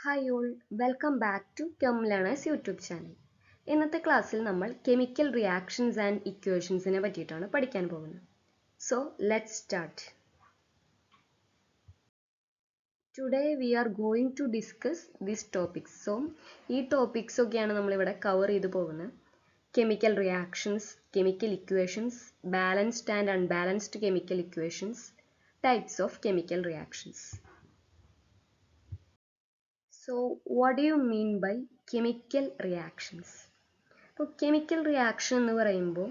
Hi all, welcome back to Chem Learners YouTube channel. ഇന്നത്തെ ക്ലാസ്സിൽ നമ്മൾ കെമിക്കൽ റിയാക്ഷൻസ് ആൻഡ് ഇക്വേഷൻസിനെ പറ്റിയിട്ടാണ് പഠിക്കാൻ പോകുന്നത്. So let's start. Today we are going to discuss this topics. So ഈ topics ഒക്കെയാണ് നമ്മളിവിടെ കവർ ചെയ്തു പോകുന്നത്. Chemical reactions, chemical equations, balanced and unbalanced chemical equations, types of chemical reactions. So what do you mean by chemical reactions? അപ്പോൾ chemical reaction എന്ന് പറയുമ്പോൾ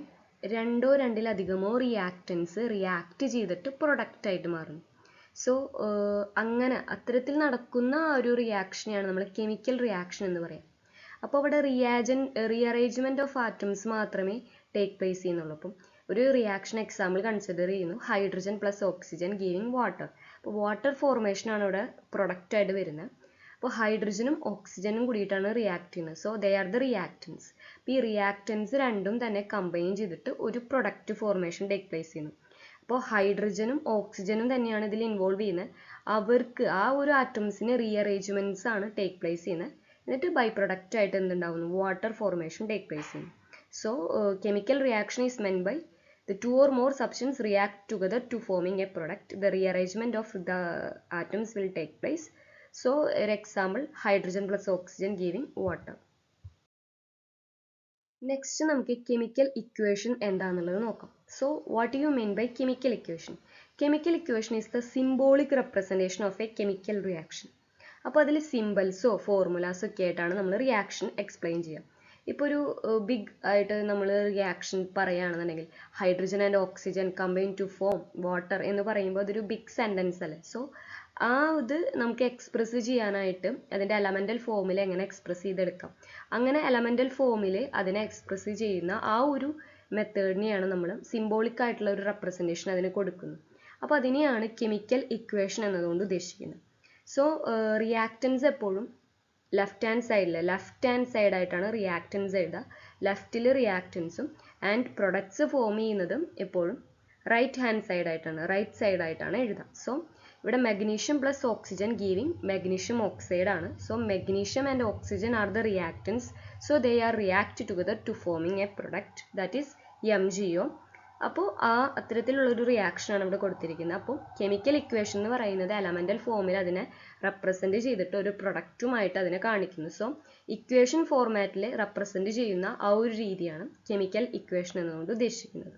രണ്ടോ രണ്ടിലധികമോ റിയാക്റ്റൻസ് റിയാക്ട് ചെയ്തിട്ട് പ്രൊഡക്റ്റ് ആയിട്ട് മാറുന്നു. സോ അങ്ങനെ അത്തരത്തിൽ നടക്കുന്ന ഒരു റിയാക്ഷനെയാണ് നമ്മൾ കെമിക്കൽ റിയാക്ഷൻ എന്ന് പറയാം. അപ്പോൾ അവിടെ റീഅറേഞ്ച്മെന്റ് ഓഫ് ആറ്റംസ് മാത്രമേ ടേക്ക് പ്ലേസ് ചെയ്യുന്നുള്ളൂ. അപ്പം ഒരു റിയാക്ഷൻ എക്സാമ്പിൾ കൺസിഡർ ചെയ്യുന്നു, hydrogen plus oxygen giving water. അപ്പോൾ വാട്ടർ ഫോർമേഷൻ ആണ് ഇവിടെ പ്രൊഡക്റ്റ് ആയിട്ട് വരുന്നത്. അപ്പോൾ ഹൈഡ്രജനും ഓക്സിജനും കൂടിയിട്ടാണ് റിയാക്ട് ചെയ്യുന്നത്. So they R the reactance. അപ്പോൾ ഈ റിയാക്റ്റൻസ് രണ്ടും തന്നെ കമ്പൈൻ ചെയ്തിട്ട് ഒരു പ്രൊഡക്റ്റ് ഫോർമേഷൻ ടേക്ക് പ്ലേസ് ചെയ്യുന്നു. അപ്പോൾ ഹൈഡ്രജനും ഓക്സിജനും തന്നെയാണ് ഇതിൽ ഇൻവോൾവ് ചെയ്യുന്നത്. അവർക്ക് ആ ഒരു ആറ്റംസിന് റീഅറേഞ്ച്മെന്റ്സ് ആണ് ടേക്ക് പ്ലേസ് ചെയ്യുന്നത്. എന്നിട്ട് ബൈ പ്രൊഡക്റ്റ് ആയിട്ട് എന്തുണ്ടാവുന്നു, വാട്ടർ ഫോർമേഷൻ ടേക്ക് പ്ലേസ് ചെയ്യുന്നു. So chemical reaction is meant by the two or more substances react together to forming a product. The rearrangement of the atoms will take place. So, an example, hydrogen plus oxygen giving water. Next, നമുക്ക് chemical equation എന്താണെന്നുള്ളത് നോക്കാം. So, what do you mean by chemical equation? Chemical equation is the symbolic representation of a chemical reaction. അപ്പോൾ അതിൽ സിംബൽസോ ഫോർമുലാസോ ഒക്കെ ആയിട്ടാണ് നമ്മൾ reaction explain ചെയ്യുക. ഇപ്പോൾ ഒരു ബിഗ് ആയിട്ട് നമ്മൾ റിയാക്ഷൻ പറയുകയാണെന്നുണ്ടെങ്കിൽ hydrogen and oxygen combine to form water എന്ന് പറയുമ്പോൾ അതൊരു ബിഗ് സെൻറ്റൻസ് അല്ലേ. സോ ആ ഇത് നമുക്ക് എക്സ്പ്രസ് ചെയ്യാനായിട്ട് അതിൻ്റെ എലമെൻ്റൽ ഫോമിൽ എങ്ങനെ എക്സ്പ്രസ് ചെയ്തെടുക്കാം, അങ്ങനെ എലമെൻ്റൽ ഫോമിൽ അതിനെ എക്സ്പ്രസ് ചെയ്യുന്ന ആ ഒരു മെത്തേഡിനെയാണ് നമ്മൾ സിംബോളിക് ആയിട്ടുള്ള ഒരു റെപ്രസെൻറ്റേഷൻ അതിന് കൊടുക്കുന്നത്. അപ്പോൾ അതിനെയാണ് കെമിക്കൽ ഇക്വേഷൻ എന്നതുകൊണ്ട് ഉദ്ദേശിക്കുന്നത്. സോ റിയാക്റ്റൻസ് എപ്പോഴും ലെഫ്റ്റ് ഹാൻഡ് സൈഡായിട്ടാണ് റിയാക്റ്റൻസ് എഴുതുക. ലെഫ്റ്റിൽ റിയാക്റ്റൻസും ആൻഡ് പ്രൊഡക്ട്സ് ഫോം ചെയ്യുന്നതും എപ്പോഴും റൈറ്റ് സൈഡായിട്ടാണ് എഴുതുക. സോ ഇവിടെ magnesium plus oxygen giving magnesium oxide ആണ്. So magnesium and oxygen are the reactants. So they are react together to forming a product that is MgO. അപ്പോൾ ആ അത്തരത്തിലുള്ളൊരു റിയാക്ഷനാണ് ഇവിടെ കൊടുത്തിരിക്കുന്നത്. അപ്പോൾ കെമിക്കൽ ഇക്വേഷൻ എന്ന് പറയുന്നത് എലമെൻ്റൽ ഫോമിൽ അതിനെ റെപ്രസെൻറ്റ് ചെയ്തിട്ട് ഒരു പ്രൊഡക്റ്റുമായിട്ട് അതിനെ കാണിക്കുന്നു. സോ ഇക്വേഷൻ ഫോർമാറ്റിൽ റെപ്രസെൻറ്റ് ചെയ്യുന്ന ആ ഒരു രീതിയാണ് കെമിക്കൽ ഇക്വേഷൻ എന്നതുകൊണ്ട് ഉദ്ദേശിക്കുന്നത്.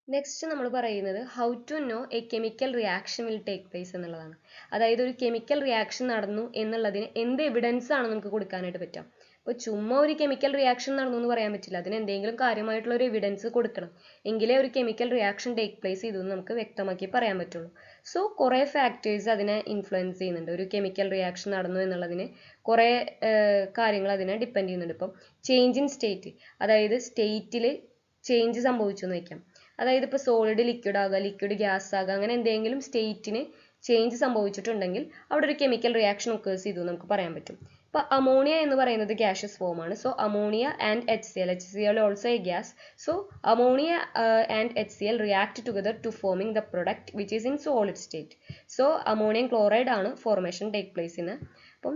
നെക്സ്റ്റ് നമ്മൾ പറയുന്നത് how to know a chemical reaction will take place എന്നുള്ളതാണ്. അതായത് ഒരു കെമിക്കൽ റിയാക്ഷൻ നടന്നു എന്നുള്ളതിന് എന്ത് എവിഡൻസ് ആണ് നമുക്ക് കൊടുക്കാനായിട്ട് പറ്റുക. ഇപ്പോൾ ചുമ്മാ ഒരു കെമിക്കൽ റിയാക്ഷൻ നടന്നു എന്ന് പറയാൻ പറ്റില്ല. അതിന് എന്തെങ്കിലും കാര്യമായിട്ടുള്ള ഒരു എവിഡൻസ് കൊടുക്കണം, എങ്കിലേ ഒരു കെമിക്കൽ റിയാക്ഷൻ ടേക്ക് പ്ലേസ് ചെയ്തു എന്ന് നമുക്ക് വ്യക്തമാക്കി പറയാൻ പറ്റുള്ളൂ. സോ കുറേ ഫാക്ടേഴ്സ് അതിനെ ഇൻഫ്ലുവൻസ് ചെയ്യുന്നുണ്ട്. ഒരു കെമിക്കൽ റിയാക്ഷൻ നടന്നു എന്നുള്ളതിന് കുറേ കാര്യങ്ങൾ അതിനെ ഡിപ്പെൻഡ് ചെയ്യുന്നുണ്ട്. ഇപ്പം ചേഞ്ച് ഇൻ സ്റ്റേറ്റ്, അതായത് സ്റ്റേറ്റിൽ ചേഞ്ച് സംഭവിച്ചു എന്ന് വയ്ക്കാം. അതായത് ഇപ്പോൾ സോളിഡ് ലിക്വിഡ് ആകുക, ലിക്വിഡ് ഗ്യാസ് ആകുക, അങ്ങനെ എന്തെങ്കിലും സ്റ്റേറ്റിന് ചേഞ്ച് സംഭവിച്ചിട്ടുണ്ടെങ്കിൽ അവിടെ ഒരു കെമിക്കൽ റിയാക്ഷൻ ഒക്കേഴ്സ് ചെയ്തു നമുക്ക് പറയാൻ പറ്റും. ഇപ്പോൾ അമോണിയ എന്ന് പറയുന്നത് ഗ്യാഷ്യസ് ഫോം ആണ്. So ammonia and HCl also a gas. So ammonia and HCl react together to forming the product which is in solid state. So ammonium chloride ആണ് formation take place ചെയ്യുന്നത്. അപ്പം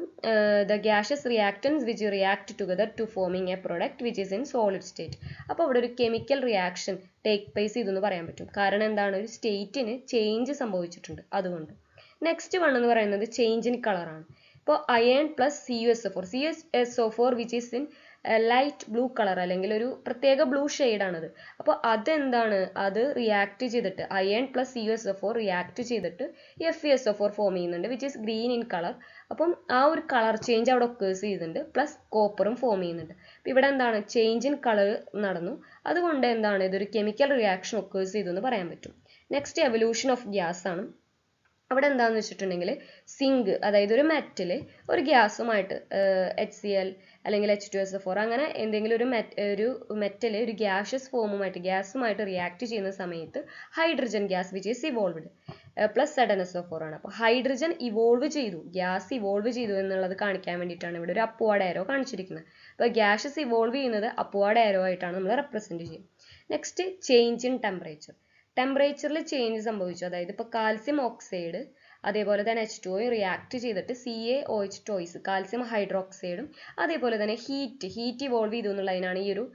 the gaseous reactants which react together to forming a product which is in solid state. അപ്പോൾ അവിടെ ഒരു chemical reaction take place ചെയ്തു എന്ന് പറയാൻ പറ്റും. കാരണം എന്താണ്, ഒരു സ്റ്റേറ്റിന് ചേഞ്ച് സംഭവിച്ചിട്ടുണ്ട് അതുകൊണ്ട്. നെക്സ്റ്റ് വൺ എന്ന് പറയുന്നത് ചേഞ്ച് ഇൻ കളറാണ്. ഇപ്പോൾ iron plus CuSO4 which is in light blue colour, അല്ലെങ്കിൽ ഒരു പ്രത്യേക ബ്ലൂ ഷെയ്ഡാണത്. അപ്പോൾ അതെന്താണ്, അത് റിയാക്ട് ചെയ്തിട്ട് അയൺ പ്ലസ് CuSO4 റിയാക്ട് ചെയ്തിട്ട് FeSO4 ഫോം ചെയ്യുന്നുണ്ട് which is green in colour. അപ്പം ആ ഒരു കളർ ചേഞ്ച് അവിടെ ഒക്കേഴ്സ് ചെയ്യുന്നുണ്ട്, പ്ലസ് കോപ്പറും ഫോം ചെയ്യുന്നുണ്ട്. അപ്പോൾ ഇവിടെ എന്താണ്, ചേഞ്ച് ഇൻ കളർ നടന്നു, അതുകൊണ്ട് എന്താണ്, ഇതൊരു കെമിക്കൽ റിയാക്ഷൻ ഒക്കേഴ്സ് ചെയ്തു എന്ന് പറയാൻ പറ്റും. നെക്സ്റ്റ് എവല്യൂഷൻ ഓഫ് ഗ്യാസ് ആണ്. അവിടെ എന്താണെന്ന് വെച്ചിട്ടുണ്ടെങ്കിൽ സിങ്ക്, അതായത് ഒരു മെറ്റൽ ഒരു ഗ്യാസുമായിട്ട് HCl അല്ലെങ്കിൽ H2SO4 അങ്ങനെ എന്തെങ്കിലും ഒരു മെറ്റൽ ഒരു ഗ്യാസുമായിട്ട് റിയാക്ട് ചെയ്യുന്ന സമയത്ത് hydrogen gas which is evolved plus ZnSO4 ആണ്. അപ്പോൾ ഹൈഡ്രജൻ ഇവോൾവ് ചെയ്തു, ഗ്യാസ് ഇവോൾവ് ചെയ്തു എന്നുള്ളത് കാണിക്കാൻ വേണ്ടിയിട്ടാണ് ഇവിടെ ഒരു അപ്വാർഡ് ആരോ കാണിച്ചിരിക്കുന്നത്. അപ്പോൾ ഗ്യാസസ് ഇവോൾവ് ചെയ്യുന്നത് അപ്വാർഡ് ആരോ ആയിട്ടാണ് നമ്മൾ റെപ്രസെൻറ്റ് ചെയ്യുന്നത്. നെക്സ്റ്റ് ചേഞ്ച് ഇൻ ടെമ്പറേച്ചറിൽ ചേഞ്ച് സംഭവിച്ചു. അതായത് ഇപ്പോൾ കാൽസ്യം ഓക്സൈഡ് അതേപോലെ തന്നെ H2O റിയാക്ട് ചെയ്തിട്ട് CaOH ടോയ്സ് കാൽസ്യം ഹൈഡ്രോക്സൈഡും അതേപോലെ തന്നെ ഹീറ്റ് ഇവോൾവ് ചെയ്തു എന്നുള്ളതിനാണ് ഈ ഒരു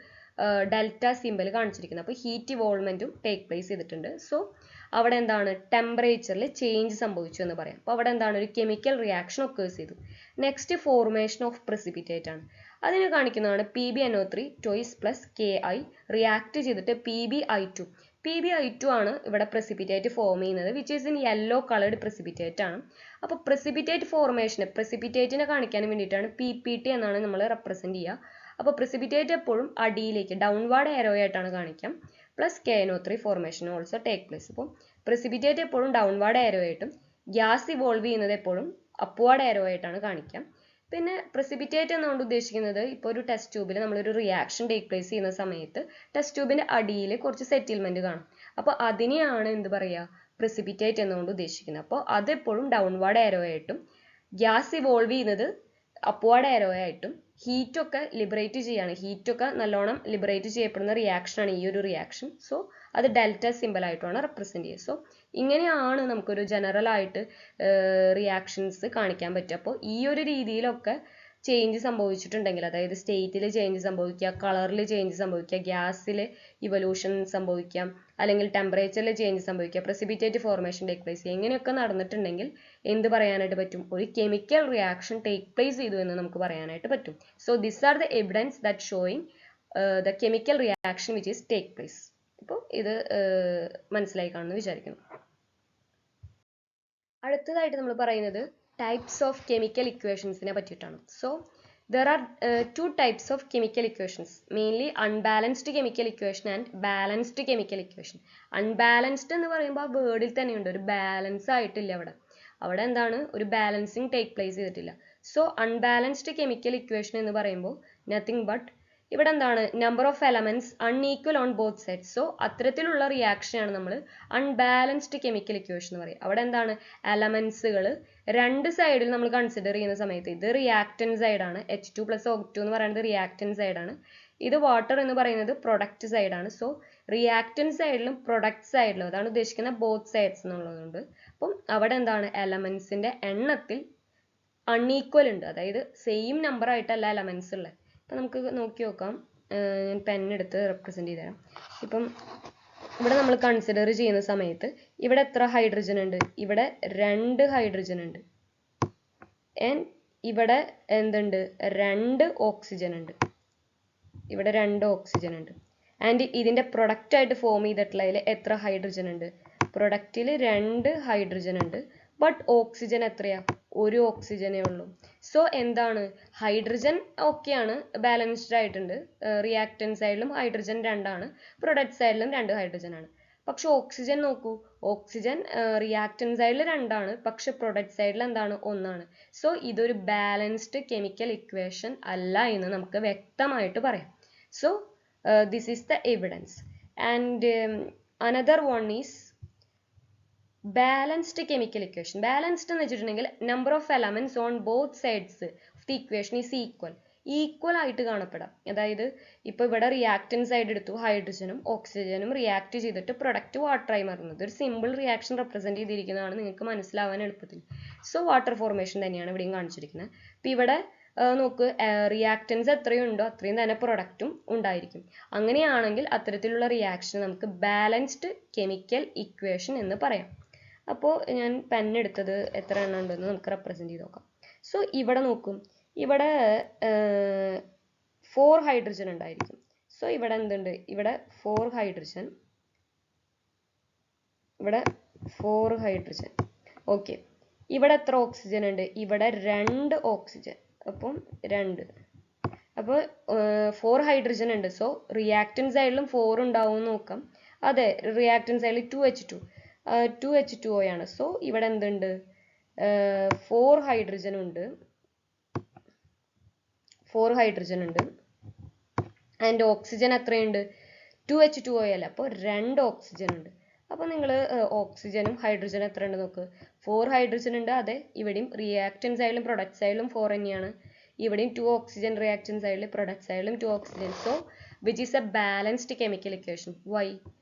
ഡെൽറ്റ സിമ്പൽ കാണിച്ചിരിക്കുന്നത്. അപ്പോൾ ഹീറ്റ് ഇവോൾവ്മെന്റും ടേക്ക് പ്ലേസ് ചെയ്തിട്ടുണ്ട്. സോ അവിടെ എന്താണ് ടെമ്പറേച്ചറിൽ ചേഞ്ച് സംഭവിച്ചു എന്ന് പറയാം. അപ്പോൾ അവിടെ എന്താണ് ഒരു കെമിക്കൽ റിയാക്ഷൻ ഒക്കേഴ്സ് ചെയ്തു. നെക്സ്റ്റ് ഫോർമേഷൻ ഓഫ് പ്രസിപ്പിറ്റേറ്റ് ആണ്. അതിനെ കാണിക്കുന്നതാണ് PbNO3 toys plus Ki react ചെയ്തിട്ട് PbI2. PbI2 ആണ് ഇവിടെ പ്രസിപ്പിറ്റേറ്റ് ഫോം ചെയ്യുന്നത്, which is in yellow coloured precipitate ആണ്. അപ്പോൾ പ്രസിപ്പിറ്റേറ്റ് ഫോർമേഷന് പ്രസിപ്പിറ്റേറ്റിനെ കാണിക്കാൻ വേണ്ടിയിട്ടാണ് PPT എന്നാണ് നമ്മൾ റെപ്രസെന്റ് ചെയ്യുക. അപ്പോൾ പ്രസിപ്പിറ്റേറ്റ് എപ്പോഴും അടിയിലേക്ക് ഡൗൺവാർഡ് ആരോ ആയിട്ടാണ് കാണിക്കാം. Plus KNO3 formation also take place. അപ്പോൾ പ്രസിപ്പിറ്റേറ്റ് എപ്പോഴും ഡൗൺവാർഡ് ആരോ ആയിട്ടും ഗ്യാസ് ഇവോൾവ് ചെയ്യുന്നത് എപ്പോഴും അപ്വാർഡ് ആരോ ആയിട്ടാണ് കാണിക്കാം. പിന്നെ പ്രസിപ്പിറ്റേറ്റ് എന്നുകൊണ്ട് ഉദ്ദേശിക്കുന്നത് ഇപ്പോൾ ഒരു ടെസ്റ്റ് ട്യൂബിൽ നമ്മളൊരു റിയാക്ഷൻ ടേക്ക് പ്ലേസ് ചെയ്യുന്ന സമയത്ത് ടെസ്റ്റ് ട്യൂബിന്റെ അടിയിൽ കുറച്ച് സെറ്റിൽമെന്റ് കാണും. അപ്പോൾ അതിനെയാണ് എന്ത് പറയുക, പ്രസിപ്പിറ്റേറ്റ് എന്നുകൊണ്ട് ഉദ്ദേശിക്കുന്നത്. അപ്പോൾ അതെപ്പോഴും ഡൗൺവാർഡ് ആരോ ആയിട്ടും ഗ്യാസ് ഇവോൾവ് ചെയ്യുന്നത് അപ്വാർഡ് ആരോ ആയിട്ടും ഹീറ്റൊക്കെ ലിബറേറ്റ് ചെയ്യാണ്. ഹീറ്റൊക്കെ നല്ലോണം ലിബറേറ്റ് ചെയ്യപ്പെടുന്ന റിയാക്ഷനാണ് ഈ ഒരു റിയാക്ഷൻ. സോ അത് ഡെൽറ്റ സിമ്പൽ ആയിട്ടാണ് റെപ്രസെന്റ് ചെയ്യുക. സോ ഇങ്ങനെയാണ് നമുക്കൊരു ജനറൽ ആയിട്ട് റിയാക്ഷൻസ് കാണിക്കാൻ പറ്റുക. അപ്പോൾ ഈ ഒരു രീതിയിലൊക്കെ ചേഞ്ച് സംഭവിച്ചിട്ടുണ്ടെങ്കിൽ, അതായത് സ്റ്റേറ്റിൽ ചേഞ്ച് സംഭവിക്കുക, കളറിൽ ചേഞ്ച് സംഭവിക്കുക, ഗ്യാസിൽ ഇവല്യൂഷൻ സംഭവിക്കാം, അല്ലെങ്കിൽ ടെമ്പറേച്ചറിൽ ചേഞ്ച് സംഭവിക്കുക, പ്രസിപ്പിറ്റേറ്റ് ഫോർമേഷൻ ടേക്ക് പ്ലേസ് ചെയ്യുക, ഇങ്ങനെയൊക്കെ നടന്നിട്ടുണ്ടെങ്കിൽ എന്ത് പറയാനായിട്ട് പറ്റും, ഒരു കെമിക്കൽ റിയാക്ഷൻ ടേക്ക് പ്ലേസ് ചെയ്തു എന്ന് നമുക്ക് പറയാനായിട്ട് പറ്റും. So this are the evidence that showing the chemical reaction which is take place. അപ്പോൾ ഇത് മനസ്സിലായി കാണുമെന്ന് വിചാരിക്കുന്നു. അടുത്തതായിട്ട് നമ്മൾ പറയുന്നത് ടൈപ്സ് ഓഫ് കെമിക്കൽ ഇക്വേഷൻസിനെ പറ്റിയിട്ടാണ്. So there are two types of chemical equations, mainly unbalanced chemical equation and balanced chemical equation. Unbalanced എന്ന് പറയുമ്പോൾ ആ വേർഡിൽ തന്നെയുണ്ട്, ഒരു ബാലൻസ് ആയിട്ടില്ല അവിടെ എന്താണ്, ഒരു ബാലൻസിങ് ടേക്ക് പ്ലേസ് ചെയ്തിട്ടില്ല. സോ അൺബാലൻസ്ഡ് കെമിക്കൽ ഇക്വേഷൻ എന്ന് പറയുമ്പോൾ നത്തിങ് ബട്ട് ഇവിടെ എന്താണ്, number of elements unequal on both sides. So അത്തരത്തിലുള്ള റിയാക്ഷനാണ് നമ്മൾ അൺബാലൻസ്ഡ് കെമിക്കൽ ഇക്വേഷൻ എന്ന് പറയുക. അവിടെ എന്താണ്, എലമെന്റ്സുകൾ രണ്ട് സൈഡിൽ നമ്മൾ കൺസിഡർ ചെയ്യുന്ന സമയത്ത് ഇത് റിയാക്റ്റൻ സൈഡാണ്, H2 + O2 എന്ന് പറയുന്നത് റിയാക്റ്റൻ സൈഡാണ്, ഇത് വാട്ടർ എന്ന് പറയുന്നത് പ്രൊഡക്റ്റ് സൈഡാണ്. സോ റിയാക്റ്റൻ സൈഡിലും പ്രൊഡക്റ്റ് സൈഡിലും അതാണ് ഉദ്ദേശിക്കുന്ന ബോത്ത് സൈഡ്സ് എന്നുള്ളതുകൊണ്ട്. അപ്പം അവിടെ എന്താണ്, എലമെന്റ്സിന്റെ എണ്ണത്തിൽ അൺഈക്വൽ ഉണ്ട്, അതായത് സെയിം നമ്പർ ആയിട്ടല്ല എലമെന്റ്സ് ഉള്ളത്. ഇപ്പം നമുക്ക് നോക്കി നോക്കാം, ഞാൻ പെന്നെടുത്ത് റെപ്രസെന്റ് ചെയ്ത് തരാം. ഇപ്പം ഇവിടെ നമ്മൾ കൺസിഡർ ചെയ്യുന്ന സമയത്ത് ഇവിടെ എത്ര ഹൈഡ്രജൻ ഉണ്ട്, ഇവിടെ 2 ഹൈഡ്രജൻ ഉണ്ട്. ആൻഡ് ഇവിടെ എന്തുണ്ട്, 2 ഓക്സിജൻ ഉണ്ട്. ഇവിടെ 2 ഓക്സിജൻ ഉണ്ട്. ആൻഡ് ഇതിന്റെ പ്രൊഡക്റ്റ് ആയിട്ട് ഫോം ചെയ്തിട്ടുള്ളതിൽ എത്ര ഹൈഡ്രജൻ ഉണ്ട്, പ്രൊഡക്റ്റിൽ 2 ഹൈഡ്രജൻ ഉണ്ട്. ബട്ട് ഓക്സിജൻ എത്രയാ, 1 ഓക്സിജനേ ഉള്ളൂ. സോ എന്താണ്, ഹൈഡ്രജൻ ഓക്കെയാണ്, ബാലൻസ്ഡ് ആയിട്ടുണ്ട്. റിയാക്റ്റൻ സൈഡിലും ഹൈഡ്രജൻ 2 ആണ്, പ്രൊഡക്റ്റ് സൈഡിലും 2 ഹൈഡ്രജൻ ആണ്. പക്ഷെ ഓക്സിജൻ നോക്കൂ, ഓക്സിജൻ റിയാക്റ്റൻ സൈഡിൽ 2 ആണ്, പക്ഷെ പ്രൊഡക്റ്റ് സൈഡിൽ എന്താണ്, 1 ആണ്. സോ ഇതൊരു ബാലൻസ്ഡ് കെമിക്കൽ ഇക്വേഷൻ അല്ല എന്ന് നമുക്ക് വ്യക്തമായിട്ട് പറയാം. So this is the evidence. And another one is balanced chemical equation. Balanced എന്ന് വെച്ചിട്ടുണ്ടെങ്കിൽ number of elements on both sides of the equation is equal ആയിട്ട് കാണപ്പെടാം. അതായത് ഇപ്പോൾ ഇവിടെ റിയാക്റ്റൻ സൈഡ് എടുത്തു, ഹൈഡ്രജനും ഓക്സിജനും റിയാക്ട് ചെയ്തിട്ട് പ്രൊഡക്റ്റ് വാട്ടറായി മാറുന്നത് ഒരു സിമ്പിൾ റിയാക്ഷൻ റെപ്രസെന്റ് ചെയ്തിരിക്കുന്നതാണ്, നിങ്ങൾക്ക് മനസ്സിലാവാൻ എളുപ്പത്തിൽ. സോ വാട്ടർ ഫോർമേഷൻ തന്നെയാണ് ഇവിടെയും കാണിച്ചിരിക്കുന്നത്. ഇപ്പം ഇവിടെ നോക്ക്, റിയാക്റ്റൻസ് എത്രയുണ്ടോ അത്രയും തന്നെ പ്രൊഡക്റ്റും ഉണ്ടായിരിക്കും. അങ്ങനെയാണെങ്കിൽ അത്തരത്തിലുള്ള റിയാക്ഷൻ നമുക്ക് ബാലൻസ്ഡ് കെമിക്കൽ ഇക്വേഷൻ എന്ന് പറയാം. അപ്പോൾ ഞാൻ പെന്നെടുത്തത് എത്ര എണ്ണം ഉണ്ടെന്ന് നമുക്ക് റെപ്രസെന്റ് ചെയ്ത് നോക്കാം. സോ ഇവിടെ നോക്കും, ഇവിടെ 4 ഹൈഡ്രജൻ ഉണ്ടായിരിക്കും. സോ ഇവിടെ എന്തുണ്ട്, ഇവിടെ 4 ഹൈഡ്രജൻ, ഇവിടെ 4 ഹൈഡ്രജൻ. ഓക്കെ, ഇവിടെ എത്ര ഓക്സിജൻ ഉണ്ട്, ഇവിടെ 2 ഓക്സിജൻ. അപ്പം 2, അപ്പോൾ 4 ഹൈഡ്രജൻ ഉണ്ട്. സോ റിയാക്റ്റൻ സൈഡിലും 4 ഉണ്ടാവും നോക്കാം. അതെ, റിയാക്റ്റൻ സൈഡിൽ 2H2O ആണ്. സോ ഇവിടെ എന്തുണ്ട്, 4 ഹൈഡ്രജൻ ഉണ്ട്, 4 ഹൈഡ്രജൻ ഉണ്ട്. ആൻഡ് ഓക്സിജൻ എത്രയുണ്ട്, 2H2O അല്ല, അപ്പോൾ 2 ഓക്സിജൻ ഉണ്ട്. അപ്പോൾ നിങ്ങൾ ഓക്സിജനും ഹൈഡ്രജനും എത്ര ഉണ്ട് നോക്ക്, 4 ഹൈഡ്രജൻ ഉണ്ട്. അതെ, ഇവിടെയും റിയാക്റ്റൻ സൈഡിലും പ്രൊഡക്റ്റ് സൈഡിലും 4 തന്നെയാണ്. ഇവിടെയും 2 ഓക്സിജൻ റിയാക്റ്റൻ സൈഡിൽ, പ്രൊഡക്റ്റ് സൈഡിലും 2 oxygen. So which is a balanced chemical equation. Why?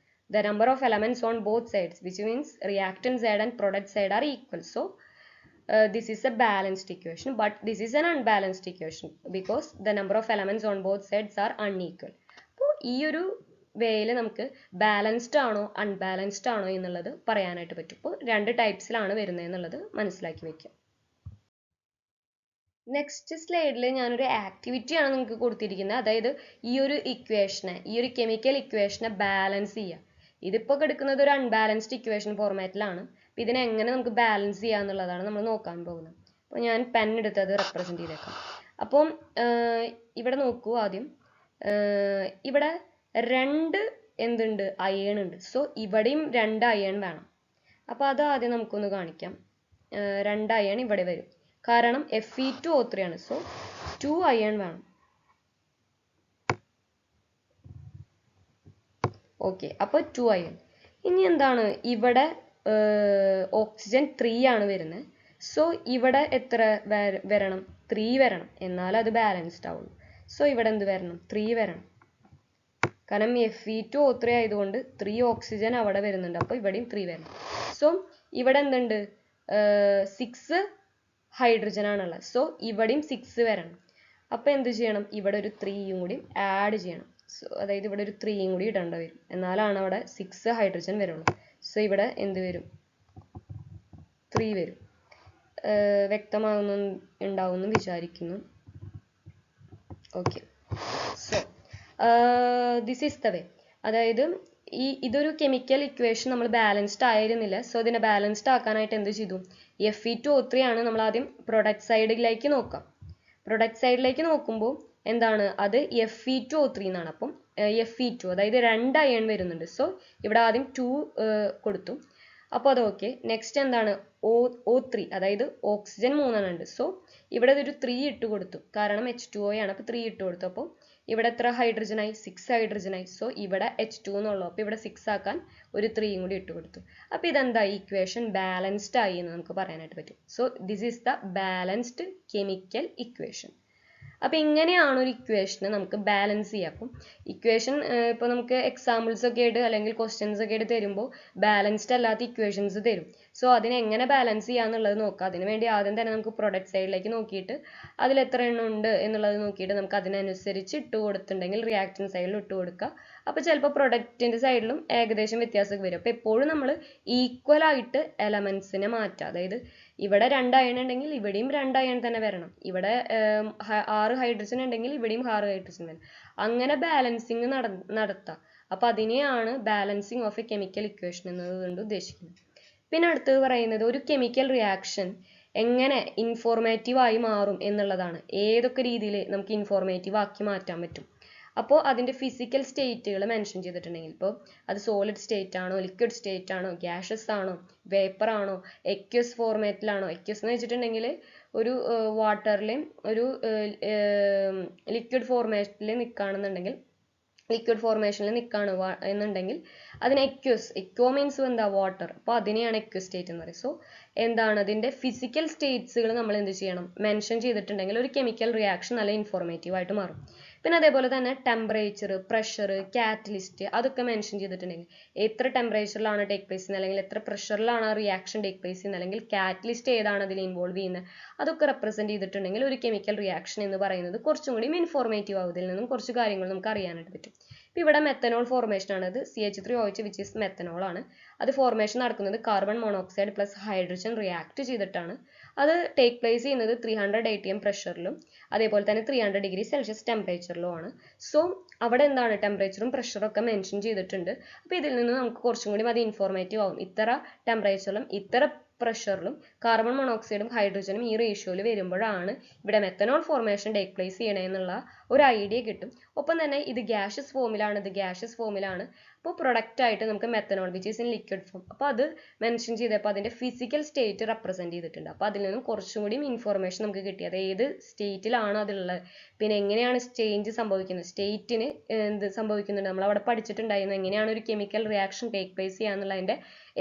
the number of elements on both sides, which means reactant side and product side are equal. So this is a balanced equation, but this is an unbalanced equation because the number of elements on both sides are unequal. അപ്പോൾ ഈ ഒരു വേയിൽ നമുക്ക് balanced ആണോ unbalanced ആണോ എന്നുള്ളത് പറയാനായിട്ട് പറ്റും. അപ്പോൾ രണ്ട് ടൈപ്സിലാണ് വരുന്നത് എന്നുള്ളത് മനസ്സിലാക്കി വെക്കുക. നെക്സ്റ്റ് സ്ലൈഡിൽ ഞാനൊരു ആക്ടിവിറ്റിയാണ് നിങ്ങൾക്ക് കൊടുത്തിരിക്കുന്നത്. അതായത് ഈ ഒരു ഇക്വേഷനെ, ഈ ഒരു കെമിക്കൽ ഇക്വേഷനെ ബാലൻസ് ചെയ്യുക. ഇതിപ്പോൾ കിടക്കുന്നത് ഒരു അൺബാലൻസ്ഡ് ഇക്വേഷൻ ഫോർമാറ്റിലാണ്. അപ്പം ഇതിനെ എങ്ങനെ നമുക്ക് ബാലൻസ് ചെയ്യുക എന്നുള്ളതാണ് നമ്മൾ നോക്കാൻ പോകുന്നത്. അപ്പോൾ ഞാൻ പെൻ എടുത്ത് അത് റെപ്രസെൻറ്റ് ചെയ്തേക്കാം. അപ്പം ഇവിടെ നോക്കൂ. ആദ്യം ഇവിടെ രണ്ട് എന്തുണ്ട്, അയൺ ഉണ്ട്. സോ ഇവിടെയും രണ്ട് അയൺ വേണം. അപ്പോൾ അത് ആദ്യം നമുക്കൊന്ന് കാണിക്കാം. രണ്ട് അയൺ ഇവിടെ വരും, കാരണം Fe2O3 ആണ്. സോ 2 അയൺ വേണം. ഓക്കെ, അപ്പോൾ 2 അയൺ. ഇനി എന്താണ്, ഇവിടെ ഓക്സിജൻ 3 ആണ് വരുന്നത്. സോ ഇവിടെ എത്ര വരണം, 3 വരണം, എന്നാൽ അത് ബാലൻസ്ഡ് ആവുള്ളൂ. സോ ഇവിടെ എന്ത് വരണം, 3 വരണം, കാരണം Fe2O3 ആയതുകൊണ്ട് 3 ഓക്സിജൻ അവിടെ വരുന്നുണ്ട്. അപ്പോൾ ഇവിടെയും 3 വരണം. സോ ഇവിടെ എന്തുണ്ട്, 6 ഹൈഡ്രജൻ ആണുള്ളത്. സോ ഇവിടെയും 6 വരണം. അപ്പോൾ എന്ത് ചെയ്യണം, ഇവിടെ ഒരു 3യും കൂടി ആഡ് ചെയ്യണം. സോ അതായത് ഇവിടെ ഒരു 3യും കൂടി ഇടേണ്ടി വരും, എന്നാലാണ് അവിടെ 6 ഹൈഡ്രജൻ വരുള്ളൂ. സോ ഇവിടെ എന്ത് വരും, 3 വരും. വ്യക്തമാകുന്നുണ്ടാവുമെന്ന് വിചാരിക്കുന്നു. Okay, so this is the way. അതായത് ഇതൊരു കെമിക്കൽ ഇക്വേഷൻ നമ്മൾ ബാലൻസ്ഡ് ആയിരുന്നില്ല. സോ ഇതിനെ ബാലൻസ്ഡ് ആക്കാനായിട്ട് എന്ത് ചെയ്തു, Fe2O3 ആണ് നമ്മൾ ആദ്യം പ്രൊഡക്റ്റ് സൈഡിലേക്ക് നോക്കാം. പ്രൊഡക്റ്റ് സൈഡിലേക്ക് നോക്കുമ്പോൾ എന്താണ്, അത് Fe2O3 എന്നാണ്. അപ്പം Fe2, അതായത് 2 അയൺ വരുന്നുണ്ട്. സോ ഇവിടെ ആദ്യം 2 കൊടുത്തു. അപ്പോൾ അത് ഓക്കെ. നെക്സ്റ്റ് എന്താണ്, O3, അതായത് ഓക്സിജൻ 3 ഉണ്ട്. സോ ഇവിടെ ഒരു 3 ഇട്ട് കൊടുത്തു, കാരണം H2O ആണ്. അപ്പോൾ 3 ഇട്ട് കൊടുത്തു. അപ്പോൾ ഇവിടെ എത്ര ഹൈഡ്രജനായി, 6 ഹൈഡ്രജനായി. സോ ഇവിടെ H2 എന്നുള്ളൂ. അപ്പോൾ ഇവിടെ 6 ആക്കാൻ ഒരു 3യും കൂടി ഇട്ട് കൊടുത്തു. അപ്പോൾ ഇതെന്താ, ഇക്വേഷൻ ബാലൻസ്ഡ് ആയി എന്ന് നമുക്ക് പറയാനായിട്ട് പറ്റും. So this is the balanced chemical equation. അപ്പോൾ ഇങ്ങനെയാണ് ഒരു ഇക്വേഷനെ നമുക്ക് ബാലൻസ് ചെയ്യുക. അപ്പം ഇക്വേഷൻ ഇപ്പോൾ നമുക്ക് എക്സാമ്പിൾസ് ഒക്കെ ആയിട്ട് അല്ലെങ്കിൽ ക്വസ്റ്റ്യൻസ് ഒക്കെ ആയിട്ട് തരുമ്പോൾ ബാലൻസ്ഡ് അല്ലാത്ത ഇക്വേഷൻസ് തരും. സോ അതിനെ എങ്ങനെ ബാലൻസ് ചെയ്യാന്നുള്ളത് നോക്കാം. അതിനുവേണ്ടി ആദ്യം തന്നെ നമുക്ക് പ്രൊഡക്റ്റ് സൈഡിലേക്ക് നോക്കിയിട്ട് അതിൽ എത്ര എണ്ണം ഉണ്ട് എന്നുള്ളത് നോക്കിയിട്ട് നമുക്ക് അതിനനുസരിച്ച് ഇട്ട് കൊടുത്തിട്ടുണ്ടെങ്കിൽ റിയാക്ഷൻ സൈഡിൽ ഇട്ട് കൊടുക്കുക. അപ്പോൾ ചിലപ്പോൾ പ്രൊഡക്റ്റിൻ്റെ സൈഡിലും ഏകദേശം വ്യത്യാസമൊക്കെ വരും. അപ്പോൾ എപ്പോഴും നമ്മൾ ഈക്വൽ ആയിട്ട് എലമെൻസിനെ മാറ്റുക. അതായത് ഇവിടെ 2 അയൺ ഉണ്ടെങ്കിൽ ഇവിടെയും 2 അയൺ തന്നെ വരണം. ഇവിടെ 6 ഹൈഡ്രജൻ ഉണ്ടെങ്കിൽ ഇവിടെയും 6 ഹൈഡ്രജൻ വരണം. അങ്ങനെ ബാലൻസിങ് നടത്താം. അപ്പോൾ അതിനെയാണ് balancing of A chemical equation എന്നതുകൊണ്ട് ഉദ്ദേശിക്കുന്നത്. പിന്നെ അടുത്തത് പറയുന്നത് ഒരു കെമിക്കൽ റിയാക്ഷൻ എങ്ങനെ ഇൻഫോർമേറ്റീവ് ആയി മാറും എന്നുള്ളതാണ്. ഏതൊക്കെ രീതിയിൽ നമുക്ക് ഇൻഫോർമേറ്റീവ് ആക്കി മാറ്റാൻ പറ്റും. അപ്പോൾ അതിൻ്റെ ഫിസിക്കൽ സ്റ്റേറ്റുകൾ മെൻഷൻ ചെയ്തിട്ടുണ്ടെങ്കിൽ, ഇപ്പോൾ അത് സോളിഡ് സ്റ്റേറ്റ് ആണോ, ലിക്വിഡ് സ്റ്റേറ്റ് ആണോ, ഗ്യാഷസ് ആണോ, വേപ്പർ ആണോ, എക്വസ് ഫോർമാറ്റിലാണോ. എക്വസ് എന്ന് വെച്ചിട്ടുണ്ടെങ്കിൽ ഒരു വാട്ടറിൽ ഒരു ലിക്വിഡ് ഫോർമേഷനിൽ നിൽക്കുകയാണെന്നുണ്ടെങ്കിൽ, ലിക്വിഡ് ഫോർമേഷനിൽ നിൽക്കുകയാണ് എന്നുണ്ടെങ്കിൽ അതിന് എക്വോ മീൻസ് എന്താ, വാട്ടർ. അപ്പോൾ അതിനെയാണ് എക്വ സ്റ്റേറ്റ് എന്ന് പറയുന്നത്. സോ എന്താണ്, അതിൻ്റെ ഫിസിക്കൽ സ്റ്റേറ്റ്സുകൾ നമ്മൾ എന്ത് ചെയ്യണം, മെൻഷൻ ചെയ്തിട്ടുണ്ടെങ്കിൽ ഒരു കെമിക്കൽ റിയാക്ഷൻ നല്ല ഇൻഫോർമേറ്റീവ് ആയിട്ട് മാറും. പിന്നെ അതേപോലെ തന്നെ ടെമ്പറേച്ചർ, പ്രഷർ, കാറ്റലിസ്റ്റ് അതൊക്കെ മെൻഷൻ ചെയ്തിട്ടുണ്ടെങ്കിൽ എത്ര ടെമ്പറേച്ചറിലാണ് ടേക്ക് പ്ലേസ് ചെയ്യുന്നത്, അല്ലെങ്കിൽ എത്ര പ്രഷറിലാണ് ആ റിയാക്ഷൻ ടേക്ക് പ്ലേസ് ചെയ്യുന്നത്, അല്ലെങ്കിൽ കാറ്റലിസ്റ്റ് ഏതാണ് അതിൽ ഇൻവോൾവ് ചെയ്യുന്നത്, അതൊക്കെ റെപ്രസെൻറ്റ് ചെയ്തിട്ടുണ്ടെങ്കിൽ ഒരു കെമിക്കൽ റിയാക്ഷൻ എന്ന് പറയുന്നത് കുറച്ചും കൂടി ഇൻഫോർമേറ്റീവ് ആവും. ഇതിൽ നിന്നും കുറച്ച് കാര്യങ്ങൾ നമുക്ക് അറിയാനായിട്ട് പറ്റും. ഇപ്പോൾ ഇവിടെ മെത്തനോൾ ഫോർമേഷൻ ആണ്. അത് CH3OH വിച്ച് ഈസ് മെത്തനോൾ ആണ്. അത് ഫോർമേഷൻ നടക്കുന്നത് carbon monoxide plus hydrogen react ചെയ്തിട്ടാണ്. അത് ടേക്ക് പ്ലേസ് ചെയ്യുന്നത് 300 atm പ്രഷറിലും അതേപോലെ തന്നെ 300 ഡിഗ്രി സെൽഷ്യസ് ടെമ്പറേച്ചറിലും ആണ്. സോ അവിടെ എന്താണ്, ടെമ്പറേച്ചറും പ്രഷറും ഒക്കെ മെൻഷൻ ചെയ്തിട്ടുണ്ട്. അപ്പോൾ ഇതിൽ നിന്ന് നമുക്ക് കുറച്ചും കൂടി അത് ഇൻഫോർമേറ്റീവ് ആവും. ഇത്ര ടെമ്പറേച്ചറിലും ഇത്ര പ്രഷറിലും കാർബൺ മോണോക്സൈഡും ഹൈഡ്രജനും ഈ റേഷ്യോയിൽ വരുമ്പോഴാണ് ഇവിടെ മെത്തനോൾ ഫോർമേഷൻ ടേക്ക് പ്ലേസ് ചെയ്യണമെന്നുള്ള ഒരു ഐഡിയ കിട്ടും. ഒപ്പം തന്നെ ഇത് ഗ്യാഷ്യസ് ഫോമിലാണ്. അപ്പോൾ പ്രൊഡക്റ്റ് ആയിട്ട് നമുക്ക് methanol which is in liquid form. അപ്പോൾ അത് മെൻഷൻ ചെയ്തപ്പോൾ അതിൻ്റെ ഫിസിക്കൽ സ്റ്റേറ്റ് റെപ്രസെൻറ്റ് ചെയ്തിട്ടുണ്ട്. അപ്പോൾ അതിൽ നിന്നും കുറച്ചും കൂടി ഇൻഫോർമേഷൻ നമുക്ക് കിട്ടി. അത് ഏത് സ്റ്റേറ്റിലാണ് അതുള്ളത്, പിന്നെ എങ്ങനെയാണ് ചേഞ്ച് സംഭവിക്കുന്നത്, സ്റ്റേറ്റിന് എന്ത് സംഭവിക്കുന്നുണ്ട് നമ്മൾ അവിടെ പഠിച്ചിട്ടുണ്ടായിരുന്നു. എങ്ങനെയാണ് ഒരു കെമിക്കൽ റിയാക്ഷൻ ടേക്ക് പ്ലേസ് ചെയ്യാന്നുള്ളതിൻ്റെ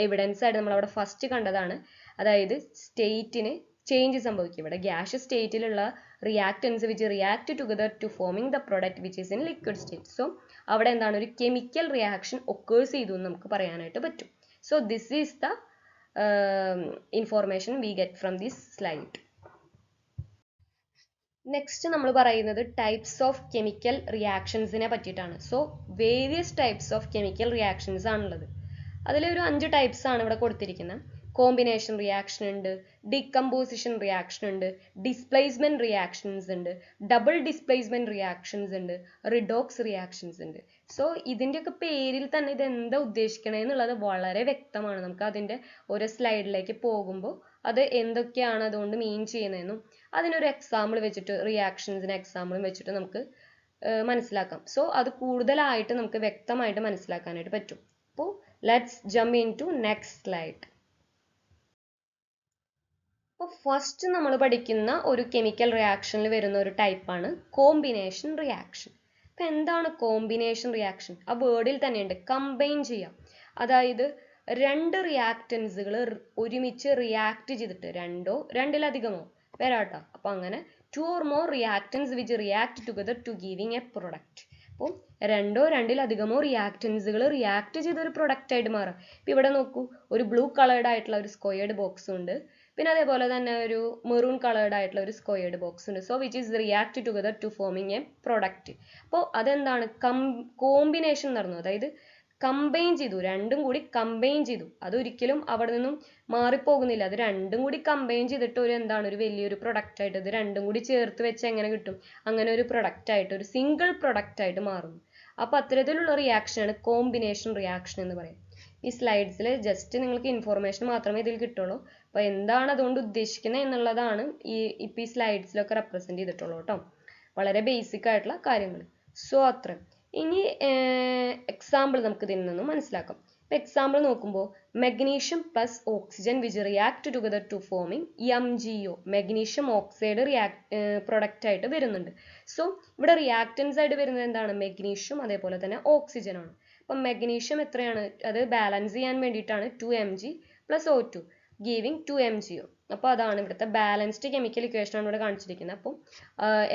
എവിഡൻസ് ആയിട്ട് നമ്മൾ അവിടെ ഫസ്റ്റ് കണ്ടതാണ്. അതായത് സ്റ്റേറ്റിന് ചേഞ്ച് സംഭവിക്കും. ഇവിടെ ഗ്യാഷ്യസ് സ്റ്റേറ്റിലുള്ള reactants which react together to forming the product which is in liquid state. So അവിടെ എന്താണ് ഒരു കെമിക്കൽ റിയാക്ഷൻ ഒക്കേഴ്സ് ചെയ്തു എന്ന് നമുക്ക് പറയാനായിട്ട് പറ്റും. So this is the information we get from this slide. Next നമ്മൾ പറയുന്നത് ടൈപ്സ് ഓഫ് കെമിക്കൽ റിയാക്ഷൻസിനെ പറ്റിയിട്ടാണ്. So various types of chemical reactions ആണുള്ളത്. അതിലൊരു 5 ടൈപ്സ് ആണ് ഇവിടെ കൊടുത്തിരിക്കുന്നത്. കോമ്പിനേഷൻ റിയാക്ഷൻ ഉണ്ട്, ഡീകമ്പോസിഷൻ റിയാക്ഷൻ ഉണ്ട്, ഡിസ്പ്ലേസ്മെന്റ് റിയാക്ഷൻസ് ഉണ്ട്, ഡബിൾ ഡിസ്പ്ലേസ്മെന്റ് റിയാക്ഷൻസ് ഉണ്ട്, റിഡോക്സ് റിയാക്ഷൻസ് ഉണ്ട്. സോ ഇതിൻ്റെയൊക്കെ പേരിൽ തന്നെ ഇത് എന്താ ഉദ്ദേശിക്കണേന്നുള്ളത് വളരെ വ്യക്തമാണ്. നമുക്ക് അതിൻ്റെ ഓരോ സ്ലൈഡിലേക്ക് പോകുമ്പോൾ അത് എന്തൊക്കെയാണ് അതുകൊണ്ട് മീൻ ചെയ്യുന്നതെന്നും അതിനൊരു എക്സാമ്പിൾ വെച്ചിട്ട് റിയാക്ഷൻസിന് എക്സാമ്പിളും വെച്ചിട്ട് നമുക്ക് മനസ്സിലാക്കാം. സോ അത് കൂടുതലായിട്ട് നമുക്ക് വ്യക്തമായിട്ട് മനസ്സിലാക്കാനായിട്ട് പറ്റും. അപ്പോൾ let's jump in to next slide. അപ്പോൾ ഫസ്റ്റ് നമ്മൾ പഠിക്കുന്ന ഒരു കെമിക്കൽ റിയാക്ഷനിൽ വരുന്ന ഒരു ടൈപ്പാണ് കോമ്പിനേഷൻ റിയാക്ഷൻ. അപ്പം എന്താണ് കോമ്പിനേഷൻ റിയാക്ഷൻ? ആ വേർഡിൽ തന്നെയുണ്ട് കമ്പൈൻ ചെയ്യാം. അതായത് 2 റിയാക്റ്റൻസുകൾ ഒരുമിച്ച് റിയാക്ട് ചെയ്തിട്ട്, രണ്ടോ രണ്ടിലധികമോ വരാട്ടോ. അപ്പം അങ്ങനെ 2 or more reactants which react together to giving a product. അപ്പോൾ രണ്ടോ രണ്ടിലധികമോ റിയാക്റ്റൻസുകൾ റിയാക്ട് ചെയ്ത ഒരു പ്രൊഡക്റ്റ് ആയിട്ട് മാറാം. ഇപ്പം ഇവിടെ നോക്കൂ, ഒരു ബ്ലൂ കളേർഡ് ആയിട്ടുള്ള ഒരു സ്ക്വയേർഡ് ബോക്സ് ഉണ്ട്, പിന്നെ അതേപോലെ തന്നെ ഒരു മെറൂൺ കളേർഡ് ആയിട്ടുള്ള ഒരു സ്ക്വയേർഡ് ബോക്സ് ഉണ്ട്. So which is react together to forming a product. അപ്പോൾ അതെന്താണ് കോമ്പിനേഷൻ നടന്നു, അതായത് കമ്പൈൻ ചെയ്തു, രണ്ടും കൂടി കമ്പൈൻ ചെയ്തു. അതൊരിക്കലും അവിടെ നിന്നും മാറിപ്പോകുന്നില്ല. അത് രണ്ടും കൂടി കമ്പൈൻ ചെയ്തിട്ട് ഒരു എന്താണ് ഒരു വലിയൊരു പ്രൊഡക്റ്റ് ആയിട്ട്, ഇത് രണ്ടും കൂടി ചേർത്ത് വെച്ച് എങ്ങനെ കിട്ടും, അങ്ങനെ ഒരു പ്രൊഡക്റ്റ് ആയിട്ട്, ഒരു സിംഗിൾ പ്രൊഡക്റ്റ് ആയിട്ട് മാറുന്നു. അപ്പൊ അത്തരത്തിലുള്ള റിയാക്ഷനാണ് കോമ്പിനേഷൻ റിയാക്ഷൻ എന്ന് പറയും. ഈ സ്ലൈഡ്സിൽ ജസ്റ്റ് നിങ്ങൾക്ക് ഇൻഫോർമേഷൻ മാത്രമേ ഇതിൽ കിട്ടുള്ളൂ. അപ്പൊ എന്താണ് അതുകൊണ്ട് ഉദ്ദേശിക്കുന്നത് എന്നുള്ളതാണ് ഈ സ്ലൈഡ്സിലൊക്കെ റെപ്രസെന്റ് ചെയ്തിട്ടുള്ളൂ കേട്ടോ. വളരെ ബേസിക് ആയിട്ടുള്ള കാര്യങ്ങൾ. സോ അത്ര. ഇനി എക്സാമ്പിൾ നമുക്ക് ഇതിൽ നിന്നും മനസ്സിലാക്കാം. ഇപ്പൊ എക്സാമ്പിൾ നോക്കുമ്പോൾ magnesium plus oxygen which react together to forming MgO, magnesium oxide product ആയിട്ട് വരുന്നുണ്ട്. സോ ഇവിടെ റിയാക്റ്റൻസ് ആയിട്ട് വരുന്നത് എന്താണ്, മെഗ്നീഷ്യം അതേപോലെ തന്നെ ഓക്സിജൻ ആണ്. അപ്പം മെഗ്നീഷ്യം എത്രയാണ്, അത് ബാലൻസ് ചെയ്യാൻ വേണ്ടിയിട്ടാണ് 2Mg plus O2 giving 2MgO. അപ്പോൾ അതാണ് ഇവിടുത്തെ ബാലൻസ്ഡ് കെമിക്കൽ ഇക്വേഷൻ ആണ് ഇവിടെ കാണിച്ചിരിക്കുന്നത്. അപ്പം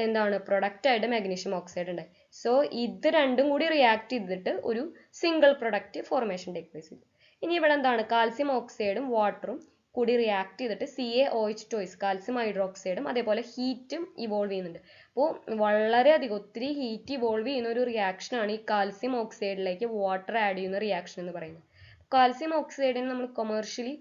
എന്താണ് പ്രൊഡക്റ്റ് ആയിട്ട് മെഗ്നീഷ്യം ഓക്സൈഡ് ഉണ്ട്. സോ ഇത് രണ്ടും കൂടി റിയാക്ട് ചെയ്തിട്ട് ഒരു single product formation take place ചെയ്തു. ഇനി ഇവിടെ എന്താണ് കാൽസ്യം ഓക്സൈഡും വാട്ടറും കൂടി റിയാക്ട് ചെയ്തിട്ട് CaOH2, കാൽസ്യം ഹൈഡ്രോക്സൈഡും അതേപോലെ ഹീറ്റും ഇവോൾവ് ചെയ്യുന്നുണ്ട്. അപ്പോൾ വളരെയധികം ഒത്തിരി ഹീറ്റ് ഇവോൾവ് ചെയ്യുന്ന ഒരു റിയാക്ഷനാണ് ഈ കാൽസ്യം ഓക്സൈഡിലേക്ക് വാട്ടർ ആഡ് ചെയ്യുന്ന റിയാക്ഷൻ എന്ന് പറയുന്നത്. കാൽസ്യം ഓക്സൈഡിന് നമ്മൾ കൊമേഴ്ഷ്യലി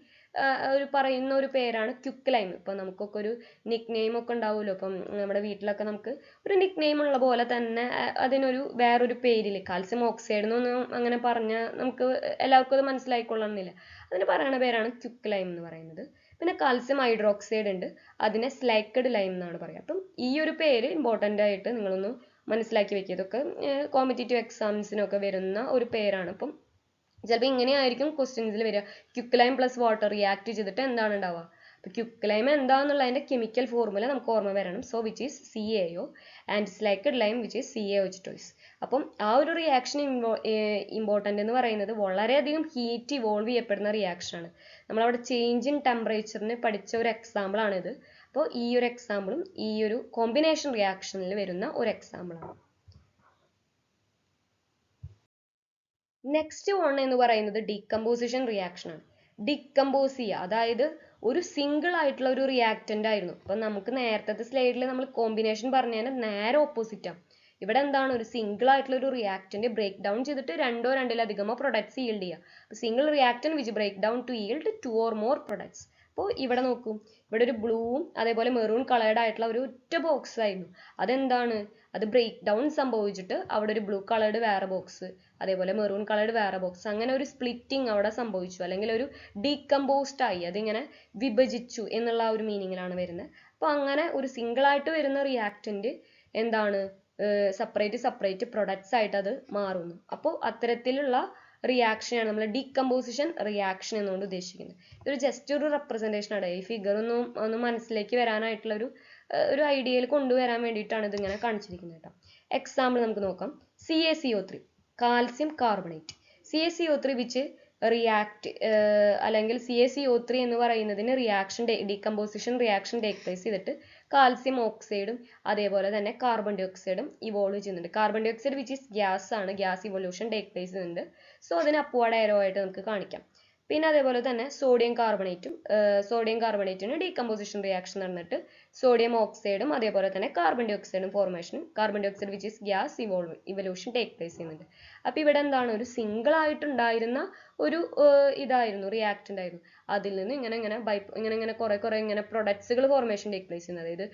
പറയുന്ന ഒരു പേരാണ് ക്വിക്ക് ലൈം. ഇപ്പം നമുക്കൊക്കെ ഒരു നിക് നെയിം ഒക്കെ ഉണ്ടാവുമല്ലോ. ഇപ്പം നമ്മുടെ വീട്ടിലൊക്കെ നമുക്ക് ഒരു നിക് നെയിം ഉള്ള പോലെ തന്നെ അതിനൊരു വേറൊരു പേരിൽ കാൽസ്യം ഓക്സൈഡ് എന്നൊന്നും അങ്ങനെ പറഞ്ഞാൽ നമുക്ക് എല്ലാവർക്കും അത് മനസ്സിലായിക്കൊള്ളണമെന്നില്ല. അതിന് പറയുന്ന പേരാണ് ക്വിക്ക് ലൈം എന്ന് പറയുന്നത്. പിന്നെ കാൽസ്യം ഹൈഡ്രോക്സൈഡ് ഉണ്ട്, അതിനെ സ്ലൈക്കഡ് ലൈം എന്നാണ് പറയുക. അപ്പം ഈ ഒരു പേര് ഇമ്പോർട്ടൻ്റ് ആയിട്ട് നിങ്ങളൊന്ന് മനസ്സിലാക്കി വെക്കുക. ഇതൊക്കെ കോമ്പറ്റേറ്റീവ് എക്സാംസിനൊക്കെ വരുന്ന ഒരു പേരാണ്. അപ്പം ചിലപ്പോൾ ഇങ്ങനെയായിരിക്കും ക്വസ്റ്റ്യൻസിൽ വരിക, quick lime plus water react ചെയ്തിട്ട് എന്താണ് ഉണ്ടാവുക. അപ്പോൾ ക്വിക്ക് ലൈം എന്താണെന്നുള്ളതിൻ്റെ കെമിക്കൽ ഫോർമുല നമുക്ക് ഓർമ്മ വരണം. So which is CaO and slaked lime which is CaOH2. അപ്പം ആ ഒരു റിയാക്ഷൻ ഇമ്പോർട്ടൻ്റ് എന്ന് പറയുന്നത് വളരെയധികം ഹീറ്റ് ഇവോൾവ് ചെയ്യപ്പെടുന്ന റിയാക്ഷനാണ്. നമ്മളവിടെ ചേഞ്ച് ഇൻ ടെമ്പറേച്ചറിന് പഠിച്ച ഒരു എക്സാമ്പിൾ ആണിത്. അപ്പോൾ ഈ ഒരു എക്സാമ്പിളും ഈ ഒരു കോമ്പിനേഷൻ റിയാക്ഷനിൽ വരുന്ന ഒരു എക്സാമ്പിളാണ്. നെക്സ്റ്റ് വൺ എന്ന് പറയുന്നത് ഡീകമ്പോസിഷൻ റിയാക്ഷൻ ആണ്. ഡീകമ്പോസ് ചെയ്യുക, അതായത് ഒരു സിംഗിൾ ആയിട്ടുള്ള ഒരു റിയാക്റ്റന്റ് ആയിരുന്നു. അപ്പം നമുക്ക് നേരത്തെ സ്ലൈഡിൽ നമ്മൾ കോമ്പിനേഷൻ പറഞ്ഞതിന് നേരെ ഓപ്പോസിറ്റ് ആണ്. ഇവിടെ എന്താണ് ഒരു സിംഗിൾ ആയിട്ടുള്ള ഒരു റിയാക്റ്റന്റ് ബ്രേക്ക് ഡൗൺ ചെയ്തിട്ട് രണ്ടോ രണ്ടിലധികമോ പ്രൊഡക്ട്സ് ഈൽഡ് ചെയ്യുക. Single reactant which break down to yield 2 or more products. അപ്പോൾ ഇവിടെ നോക്കൂ, ഇവിടെ ഒരു ബ്ലൂവും അതേപോലെ മെറൂൺ കളേർഡ് ആയിട്ടുള്ള ഒരു ഒറ്റ ബോക്സ് ആയിരുന്നു. അതെന്താണ്, അത് ബ്രേക്ക് ഡൗൺ സംഭവിച്ചിട്ട് അവിടെ ഒരു ബ്ലൂ കളേർഡ് വേറെ ബോക്സ്, അതേപോലെ മെറൂൺ കളേർഡ് വേറെ ബോക്സ്, അങ്ങനെ ഒരു സ്പ്ലിറ്റിംഗ് അവിടെ സംഭവിച്ചു, അല്ലെങ്കിൽ ഒരു ഡീകമ്പോസ്ഡ് ആയി, അതിങ്ങനെ വിഭജിച്ചു എന്നുള്ള ആ ഒരു മീനിങ്ങിലാണ് വരുന്നത്. അപ്പോൾ അങ്ങനെ ഒരു സിംഗിൾ ആയിട്ട് വരുന്ന റിയാക്റ്റന്റ് എന്താണ് സെപ്പറേറ്റ് പ്രൊഡക്ട്സ് ആയിട്ട് അത് മാറുന്നു. അപ്പോൾ അത്തരത്തിലുള്ള റിയാക്ഷനാണ് നമ്മൾ ഡീകമ്പോസിഷൻ റിയാക്ഷൻ എന്നുകൊണ്ട് ഉദ്ദേശിക്കുന്നത്. ഇതൊരു ജസ്റ്റ് ഒരു റെപ്രസെൻറ്റേഷൻ ആണ്. ഈ ഫിഗർ ഒന്ന് മനസ്സിലേക്ക് വരാനായിട്ടുള്ള ഒരു ഐഡിയയിൽ കൊണ്ടുവരാൻ വേണ്ടിയിട്ടാണ് ഇതിങ്ങനെ കാണിച്ചിരിക്കുന്നത് കേട്ടോ. എക്സാമ്പിൾ നമുക്ക് നോക്കാം. CaCO3 calcium carbonate. CaCO3 which react അല്ലെങ്കിൽ CaCO3 എന്ന് പറയുന്നതിന് ഡീകമ്പോസിഷൻ റിയാക്ഷൻ ടേക്ക് പ്ലേസ് ചെയ്തിട്ട് കാൽസ്യം ഓക്സൈഡും അതേപോലെ തന്നെ കാർബൺ ഡൈ ഓക്സൈഡും ഇവോൾവ് ചെയ്യുന്നുണ്ട്. Carbon dioxide which is gas ആണ്, ഗ്യാസ് ഇവൊല്യൂഷൻ ടേക്ക് പ്ലേസ് ചെയ്യുന്നുണ്ട്. സോ അതിന് അപ്വാർഡ് ആരോ ആയിട്ട് നമുക്ക് കാണിക്കാം. പിന്നെ അതേപോലെ തന്നെ സോഡിയം കാർബണേറ്റിന് ഡീകമ്പോസിഷൻ റിയാക്ഷൻ നടന്നിട്ട് സോഡിയം ഓക്സൈഡും അതേപോലെ തന്നെ കാർബൺ ഡൈ ഓക്സൈഡും formation, carbon dioxide which is gas evolution take place ചെയ്യുന്നുണ്ട്. അപ്പൊ ഇവിടെ എന്താണ്, ഒരു സിംഗിൾ ആയിട്ടുണ്ടായിരുന്ന ഒരു ഇതായിരുന്നു, റിയാക്ടന്റ് ആയിരുന്നു. അതിൽ നിന്ന് ഇങ്ങനെ കുറെ ഇങ്ങനെ പ്രൊഡക്ട്സുകൾ ഫോർമേഷൻ ടേക്ക് പ്ലേസ് ചെയ്യുന്നു. അതായത്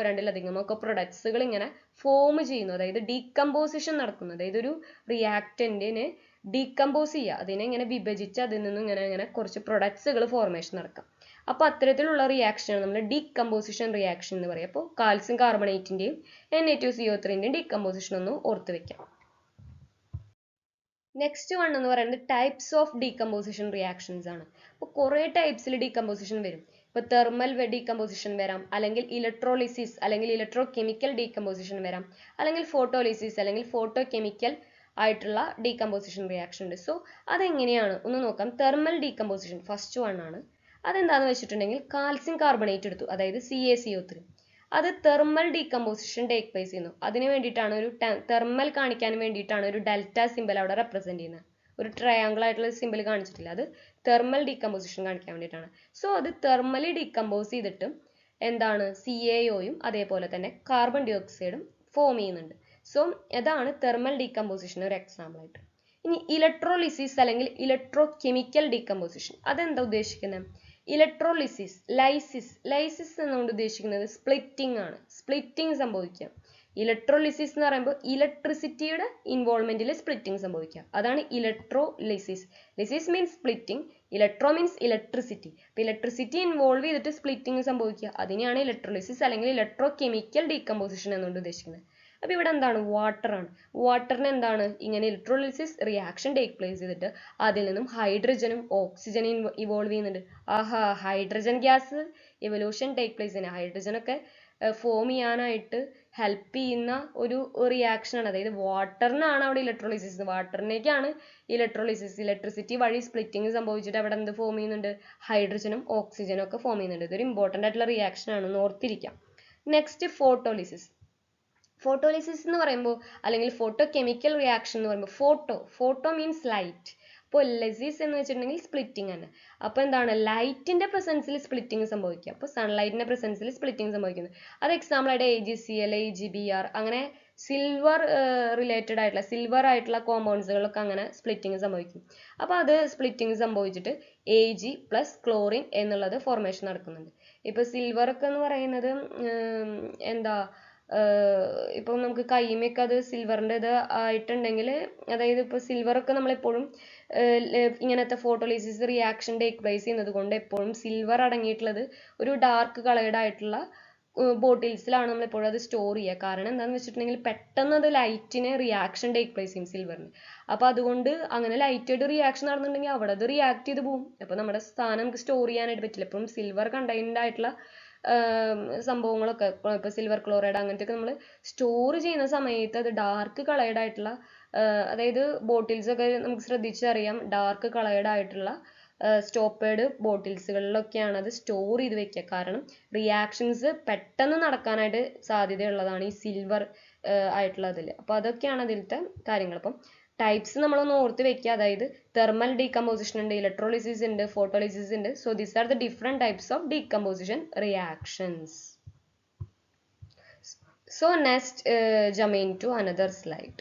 രണ്ടിലധികമോ ഒക്കെ പ്രൊഡക്ട്സുകൾ ഇങ്ങനെ ഫോം ചെയ്യുന്നു, അതായത് ഡീകമ്പോസിഷൻ നടക്കുന്നു. അതായത് ഒരു റിയാക്ടന്റിനെ ഡീകമ്പോസ് ചെയ്യുക, അതിനെ ഇങ്ങനെ വിഭജിച്ച് അതിൽ നിന്ന് ഇങ്ങനെ കുറച്ച് പ്രൊഡക്ട്സുകൾ ഫോർമേഷൻ നടക്കാം. അപ്പൊ അത്തരത്തിലുള്ള റിയാക്ഷനാണ് നമ്മൾ ഡീകമ്പോസിഷൻ റിയാക്ഷൻ എന്ന് പറയുക. അപ്പോൾ കാൽസ്യം കാർബണേറ്റിന്റെയും Na2CO3ന്റെയും ഡീകമ്പോസിഷൻ ഒന്ന് ഓർത്ത് വെക്കാം. നെക്സ്റ്റ് വൺ എന്ന് പറയുന്നത് ടൈപ്സ് ഓഫ് ഡീകമ്പോസിഷൻ റിയാക്ഷൻസ് ആണ്. അപ്പോൾ കുറേ ടൈപ്സിൽ ഡീകമ്പോസിഷൻ വരും. ഇപ്പോൾ തെർമൽ ഡീകമ്പോസിഷൻ വരാം, അല്ലെങ്കിൽ ഇലക്ട്രോളിസിസ് അല്ലെങ്കിൽ ഇലക്ട്രോ കെമിക്കൽ ഡീകമ്പോസിഷൻ വരാം, അല്ലെങ്കിൽ ഫോട്ടോലിസിസ് അല്ലെങ്കിൽ ഫോട്ടോ കെമിക്കൽ ആയിട്ടുള്ള ഡീകമ്പോസിഷൻ റിയാക്ഷൻ ഉണ്ട്. സോ അതെങ്ങനെയാണ് ഒന്ന് നോക്കാം. തെർമൽ ഡീകമ്പോസിഷൻ ഫസ്റ്റ് വൺ ആണ്. അതെന്താണെന്ന് വെച്ചിട്ടുണ്ടെങ്കിൽ കാൽസ്യം കാർബണേറ്റ് എടുത്തു, അതായത് CaCO3. അത് തെർമൽ ഡീകമ്പോസിഷൻ ടേക്ക് പ്ലേസ് ചെയ്യുന്നു. അതിന് വേണ്ടിയിട്ടാണ് ഒരു തെർമൽ കാണിക്കാൻ വേണ്ടിയിട്ടാണ് ഒരു ഡെൽറ്റ സിമ്പൽ അവിടെ റെപ്രസെന്റ് ചെയ്യുന്നത്. ഒരു ട്രയാങ്കിൾ ആയിട്ടുള്ള സിമ്പൽ കാണിച്ചിട്ടില്ല, അത് തെർമൽ ഡീകമ്പോസിഷൻ കാണിക്കാൻ വേണ്ടിയിട്ടാണ്. സോ അത് തെർമലി ഡീകമ്പോസ് ചെയ്തിട്ട് എന്താണ് CaOയും അതേപോലെ തന്നെ കാർബൺ ഡൈ ഓക്സൈഡും ഫോം ചെയ്യുന്നുണ്ട്. സോ അതാണ് തെർമൽ ഡീകമ്പോസിഷൻ ഒരു എക്സാമ്പിൾ ആയിട്ട്. ഇനി ഇലക്ട്രോലിസിസ് അല്ലെങ്കിൽ ഇലക്ട്രോ കെമിക്കൽ ഡീകമ്പോസിഷൻ, അതെന്താ ഉദ്ദേശിക്കുന്നത്? ലൈസിസ് എന്നുകൊണ്ട് ഉദ്ദേശിക്കുന്നത് സ്പ്ലിറ്റിംഗ് ആണ്. സ്പ്ലിറ്റിംഗ് സംഭവിക്കുക. ഇലക്ട്രോലിസിസ് എന്ന് പറയുമ്പോൾ ഇലക്ട്രിസിറ്റിയുടെ ഇൻവോൾവ്മെന്റിൽ സ്പ്ലിറ്റിംഗ് സംഭവിക്കുക, അതാണ് electrolysis. Lysis means splitting, electro means electricity. അപ്പൊ ഇലക്ട്രിസിറ്റി ഇൻവോൾവ് ചെയ്തിട്ട് സ്പ്ലിറ്റിംഗ് സംഭവിക്കുക, അതിനെയാണ് ഇലക്ട്രോലിസിസ് അല്ലെങ്കിൽ ഇലക്ട്രോ കെമിക്കൽ ഡീകമ്പോസിഷൻ എന്നുകൊണ്ട് ഉദ്ദേശിക്കുന്നത്. അപ്പൊ ഇവിടെ എന്താണ്, വാട്ടർ ആണ്. വാട്ടറിന് എന്താണ്, ഇങ്ങനെ ഇലക്ട്രോലിസിസ് റിയാക്ഷൻ ടേക്ക് പ്ലേസ് ചെയ്തിട്ട് അതിൽ നിന്നും ഹൈഡ്രജനും ഓക്സിജനും ഇവോൾവ് ചെയ്യുന്നുണ്ട്. ആഹാ, hydrogen gas evolution take place ചെയ്യുന്നത്, ഹൈഡ്രജനൊക്കെ ഫോം ചെയ്യാനായിട്ട് ഹെൽപ്പ് ചെയ്യുന്ന ഒരു റിയാക്ഷൻ ആണ്. അതായത് വാട്ടറിനാണ് അവിടെ ഇലക്ട്രോളിസിസ്, വാട്ടറിനേക്കാണ് ഇലക്ട്രിസിറ്റി വഴി സ്പ്ലിറ്റിംഗ് സംഭവിച്ചിട്ട് അവിടെ എന്ത് ഫോം ചെയ്യുന്നുണ്ട്, ഹൈഡ്രജനും ഓക്സിജനും ഒക്കെ ഫോം ചെയ്യുന്നുണ്ട്. ഇതൊരു ഇമ്പോർട്ടൻ്റ് ആയിട്ടുള്ള റിയാക്ഷൻ ആണെന്ന് ഓർത്തിരിക്കാം. നെക്സ്റ്റ് ഫോട്ടോലിസിസ്. ഫോട്ടോലിസിസ് എന്ന് പറയുമ്പോൾ അല്ലെങ്കിൽ ഫോട്ടോ കെമിക്കൽ റിയാക്ഷൻ എന്ന് പറയുമ്പോൾ ഫോട്ടോ മീൻസ് ലൈറ്റ്. അപ്പോൾ ലിസിസ് എന്ന് വെച്ചിട്ടുണ്ടെങ്കിൽ സ്പ്ലിറ്റിംഗ് ആണ്. അപ്പോൾ എന്താണ്, ലൈറ്റിന്റെ പ്രസൻസിൽ സ്പ്ലിറ്റിംഗ് സംഭവിക്കുക. അപ്പോൾ സൺലൈറ്റിന്റെ പ്രസൻസിൽ സ്പ്ലിറ്റിംഗ് സംഭവിക്കുന്നത്. അത് എക്സാമ്പിൾ ആയിട്ട് AgCl, AgBr അങ്ങനെ സിൽവർ റിലേറ്റഡ് ആയിട്ടുള്ള സിൽവർ ആയിട്ടുള്ള കോമ്പൗണ്ട്സുകളൊക്കെ അങ്ങനെ സ്പ്ലിറ്റിംഗ് സംഭവിക്കും. അപ്പോൾ അത് സ്പ്ലിറ്റിംഗ് സംഭവിച്ചിട്ട് Ag പ്ലസ് ക്ലോറിൻ എന്നുള്ളത് ഫോർമേഷൻ നടക്കുന്നുണ്ട്. ഇപ്പോൾ സിൽവർ ഒക്കെ എന്ന് പറയുന്നത് എന്താ, ഇപ്പം നമുക്ക് കൈമയൊക്കെ അത് സിൽവറിൻ്റെ ഇത് ആയിട്ടുണ്ടെങ്കിൽ, അതായത് ഇപ്പോൾ സിൽവറൊക്കെ നമ്മളെപ്പോഴും ഇങ്ങനത്തെ ഫോട്ടോലിസിസ് റിയാക്ഷൻ ടേക്ക് പ്ലേസ് ചെയ്യുന്നത് കൊണ്ട് എപ്പോഴും സിൽവർ അടങ്ങിയിട്ടുള്ളത് ഒരു ഡാർക്ക് കളേർഡ് ആയിട്ടുള്ള ബോട്ടിൽസിലാണ് നമ്മൾ എപ്പോഴും അത് സ്റ്റോർ ചെയ്യുക. കാരണം എന്താണെന്ന് വെച്ചിട്ടുണ്ടെങ്കിൽ പെട്ടെന്ന് അത് ലൈറ്റിന് റിയാക്ഷൻ ടേക്ക് പ്ലേസ് ചെയ്യും സിൽവറിന്. അപ്പോൾ അതുകൊണ്ട് അങ്ങനെ ലൈറ്റായിട്ട് റിയാക്ഷൻ നടന്നിട്ടുണ്ടെങ്കിൽ അവിടെ അത് റിയാക്ട് ചെയ്ത് പോകും. അപ്പോൾ നമ്മുടെ സ്ഥാനം നമുക്ക് സ്റ്റോർ ചെയ്യാനായിട്ട് പറ്റില്ല. എപ്പോഴും സിൽവർ കണ്ടെയ്ൻഡ് ആയിട്ടുള്ള സംഭവങ്ങളൊക്കെ ഇപ്പോൾ സിൽവർ ക്ലോറൈഡ് അങ്ങനത്തെയൊക്കെ നമ്മൾ സ്റ്റോർ ചെയ്യുന്ന സമയത്ത് അത് ഡാർക്ക് കളേർഡ് ആയിട്ടുള്ള, അതായത് ബോട്ടിൽസ് ഒക്കെ നമുക്ക് ശ്രദ്ധിച്ചറിയാം, ഡാർക്ക് കളേർഡ് ആയിട്ടുള്ള സ്റ്റോപ്പേഡ് ബോട്ടിൽസുകളിലൊക്കെയാണ് അത് സ്റ്റോർ ചെയ്ത് വെക്കുക. കാരണം റിയാക്ഷൻസ് പെട്ടെന്ന് നടക്കാനായിട്ട് സാധ്യതയുള്ളതാണ് ഈ സിൽവർ ആയിട്ടുള്ളതിൽ. അപ്പോൾ അതൊക്കെയാണ് അതിലത്തെ കാര്യങ്ങൾ. അപ്പം ടൈപ്സ് നമ്മളൊന്ന് ഓർത്ത് വെക്കുക. അതായത് തെർമൽ ഡീകമ്പോസിഷൻ ഉണ്ട്, ഇലക്ട്രോലിസിസ് ഉണ്ട്, ഫോട്ടോലിസിസ് ഉണ്ട്. So these are the different types of decomposition reactions. So next jump into another slide.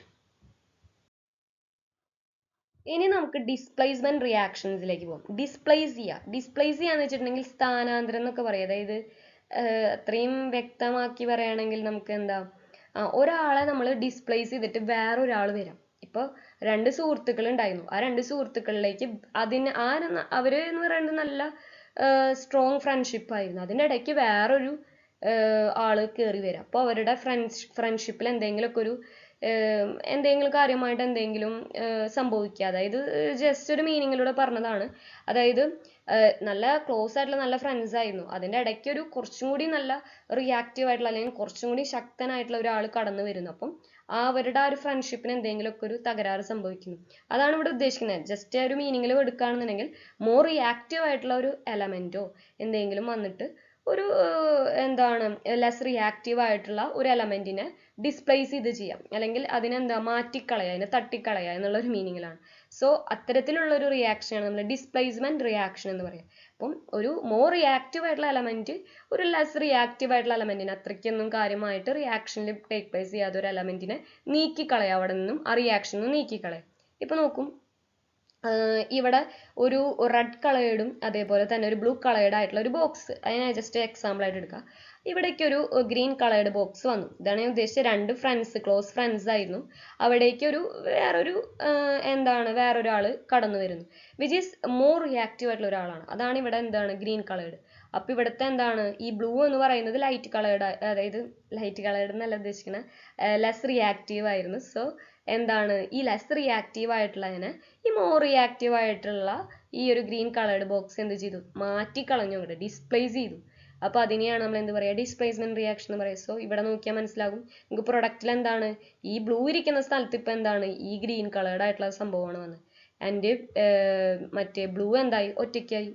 ഇനി നമുക്ക് ഡിസ്പ്ലേസ്മെന്റ് റിയാക്ഷൻസിലേക്ക് പോകാം. ഡിസ്പ്ലേസ് ചെയ്യാന്ന് വെച്ചിട്ടുണ്ടെങ്കിൽ സ്ഥാനാന്തരം എന്നൊക്കെ പറയാം. അതായത് അത്രയും വ്യക്തമാക്കി പറയുകയാണെങ്കിൽ നമുക്ക് എന്താ, ഒരാളെ നമ്മൾ ഡിസ്പ്ലേസ് ചെയ്തിട്ട് വേറൊരാൾ വരാം. ഇപ്പോൾ രണ്ട് സുഹൃത്തുക്കൾ ഉണ്ടായിരുന്നു. ആ രണ്ട് സുഹൃത്തുക്കളിലേക്ക് അവര് എന്ന് പറയുന്നത് നല്ല സ്ട്രോങ് ഫ്രണ്ട്ഷിപ്പ് ആയിരുന്നു. അതിൻ്റെ ഇടയ്ക്ക് വേറൊരു ആള് കയറി വരാം. അപ്പോൾ അവരുടെ ഫ്രണ്ട്ഷിപ്പിൽ എന്തെങ്കിലും കാര്യമായിട്ട് എന്തെങ്കിലും സംഭവിക്കുക. അതായത് ജസ്റ്റ് ഒരു മീനിങ്ങിലൂടെ പറഞ്ഞതാണ്. അതായത് നല്ല ക്ലോസ് ആയിട്ടുള്ള നല്ല ഫ്രണ്ട്സ് ആയിരുന്നു. അതിൻ്റെ ഇടയ്ക്ക് കുറച്ചും കൂടി നല്ല റിയാക്റ്റീവ് ആയിട്ടുള്ള അല്ലെങ്കിൽ കുറച്ചും കൂടി ശക്തനായിട്ടുള്ള ഒരാൾ കടന്നു വരുന്നു. അപ്പം അവരുടെ ആ ഒരു ഫ്രണ്ട്ഷിപ്പിന് എന്തെങ്കിലുമൊക്കെ ഒരു തകരാറ് സംഭവിക്കുന്നു. അതാണ് ഇവിടെ ഉദ്ദേശിക്കുന്നത്. ജസ്റ്റ് ഒരു മീനിങ്ങിൽ എടുക്കുകയാണെന്നുണ്ടെങ്കിൽ മോർ റിയാക്റ്റീവ് ആയിട്ടുള്ള ഒരു എലമെന്റോ എന്തെങ്കിലും വന്നിട്ട് ഒരു എന്താണ് ലെസ് റിയാക്റ്റീവ് ആയിട്ടുള്ള ഒരു എലമെന്റിനെ ഡിസ്പ്ലേസ് ചെയ്ത് ചെയ്യാം, അല്ലെങ്കിൽ അതിനെന്താ മാറ്റിക്കളയുക, അതിനെ തട്ടിക്കളയുക എന്നുള്ള ഒരു മീനിങ്ങിലാണ്. സോ അത്തരത്തിലുള്ള ഒരു റിയാക്ഷനാണ് നമ്മൾ ഡിസ്പ്ലേസ്മെന്റ് റിയാക്ഷൻ എന്ന് പറയുക. അപ്പം ഒരു മോർ റിയാക്റ്റീവ് ആയിട്ടുള്ള എലമെന്റ് ഒരു ലെസ് റിയാക്റ്റീവ് ആയിട്ടുള്ള എലമെന്റിനെ അത്രയ്ക്കൊന്നും കാര്യമായിട്ട് റിയാക്ഷനിൽ ടേക്ക് പ്ലേസ് ചെയ്യാത്ത ഒരു എലമെന്റിനെ നീക്കിക്കളയുക, അവിടെ നിന്നും ആ റിയാക്ഷനിൽ നിന്ന് നീക്കിക്കളയുക. ഇപ്പൊ നോക്കും, ഇവിടെ ഒരു റെഡ് കളേർഡും അതേപോലെ തന്നെ ഒരു ബ്ലൂ കളേർഡ് ആയിട്ടുള്ള ഒരു ബോക്സ്, അതിനെ ജസ്റ്റ് എക്സാമ്പിൾ ആയിട്ട് എടുക്കുക. ഇവിടേക്ക് ഒരു ഗ്രീൻ കളേർഡ് ബോക്സ് വന്നു. ഇതാണ് ഞാൻ ഉദ്ദേശിച്ച രണ്ട് ഫ്രണ്ട്സ്, ക്ലോസ് ഫ്രണ്ട്സ് ആയിരുന്നു. അവിടേക്ക് വേറൊരാള് കടന്നു വരുന്നു, വിച്ച് ഈസ് മോർ റിയാക്റ്റീവ് ആയിട്ടുള്ള ഒരാളാണ്. അതാണ് ഇവിടെ എന്താണ് ഗ്രീൻ കളേർഡ്. അപ്പൊ ഇവിടുത്തെ എന്താണ് ഈ ബ്ലൂ എന്ന് പറയുന്നത് ലൈറ്റ് കളേർഡ്, അതായത് ലൈറ്റ് കളേർഡ് എന്നല്ല ഉദ്ദേശിക്കുന്നത്, ലെസ് റിയാക്റ്റീവ് ആയിരുന്നു. സോ എന്താണ് ഈ ലെസ് റിയാക്റ്റീവ് ആയിട്ടുള്ളതിനെ ഈ മോർ റിയാക്റ്റീവ് ആയിട്ടുള്ള ഈ ഒരു ഗ്രീൻ കളേർഡ് ബോക്സ് എന്ത് ചെയ്തു, മാറ്റിക്കളഞ്ഞു, അങ്ങോട്ട് ഡിസ്പ്ലേസ് ചെയ്തു. അപ്പൊ അതിനെയാണ് നമ്മൾ എന്ത് പറയുക, ഡിസ്പ്ലേസ്മെന്റ് റിയാക്ഷൻ എന്ന് പറയുക. സോ ഇവിടെ നോക്കിയാൽ മനസ്സിലാകും നിങ്ങൾക്ക് പ്രൊഡക്റ്റിൽ എന്താണ് ഈ ബ്ലൂ ഇരിക്കുന്ന സ്ഥലത്ത് ഇപ്പൊ എന്താണ് ഈ ഗ്രീൻ കളേർഡ് ആയിട്ടുള്ള സംഭവമാണ് വന്നത്, ആൻഡ് മറ്റേ ബ്ലൂ എന്തായി, ഒറ്റയ്ക്കായി.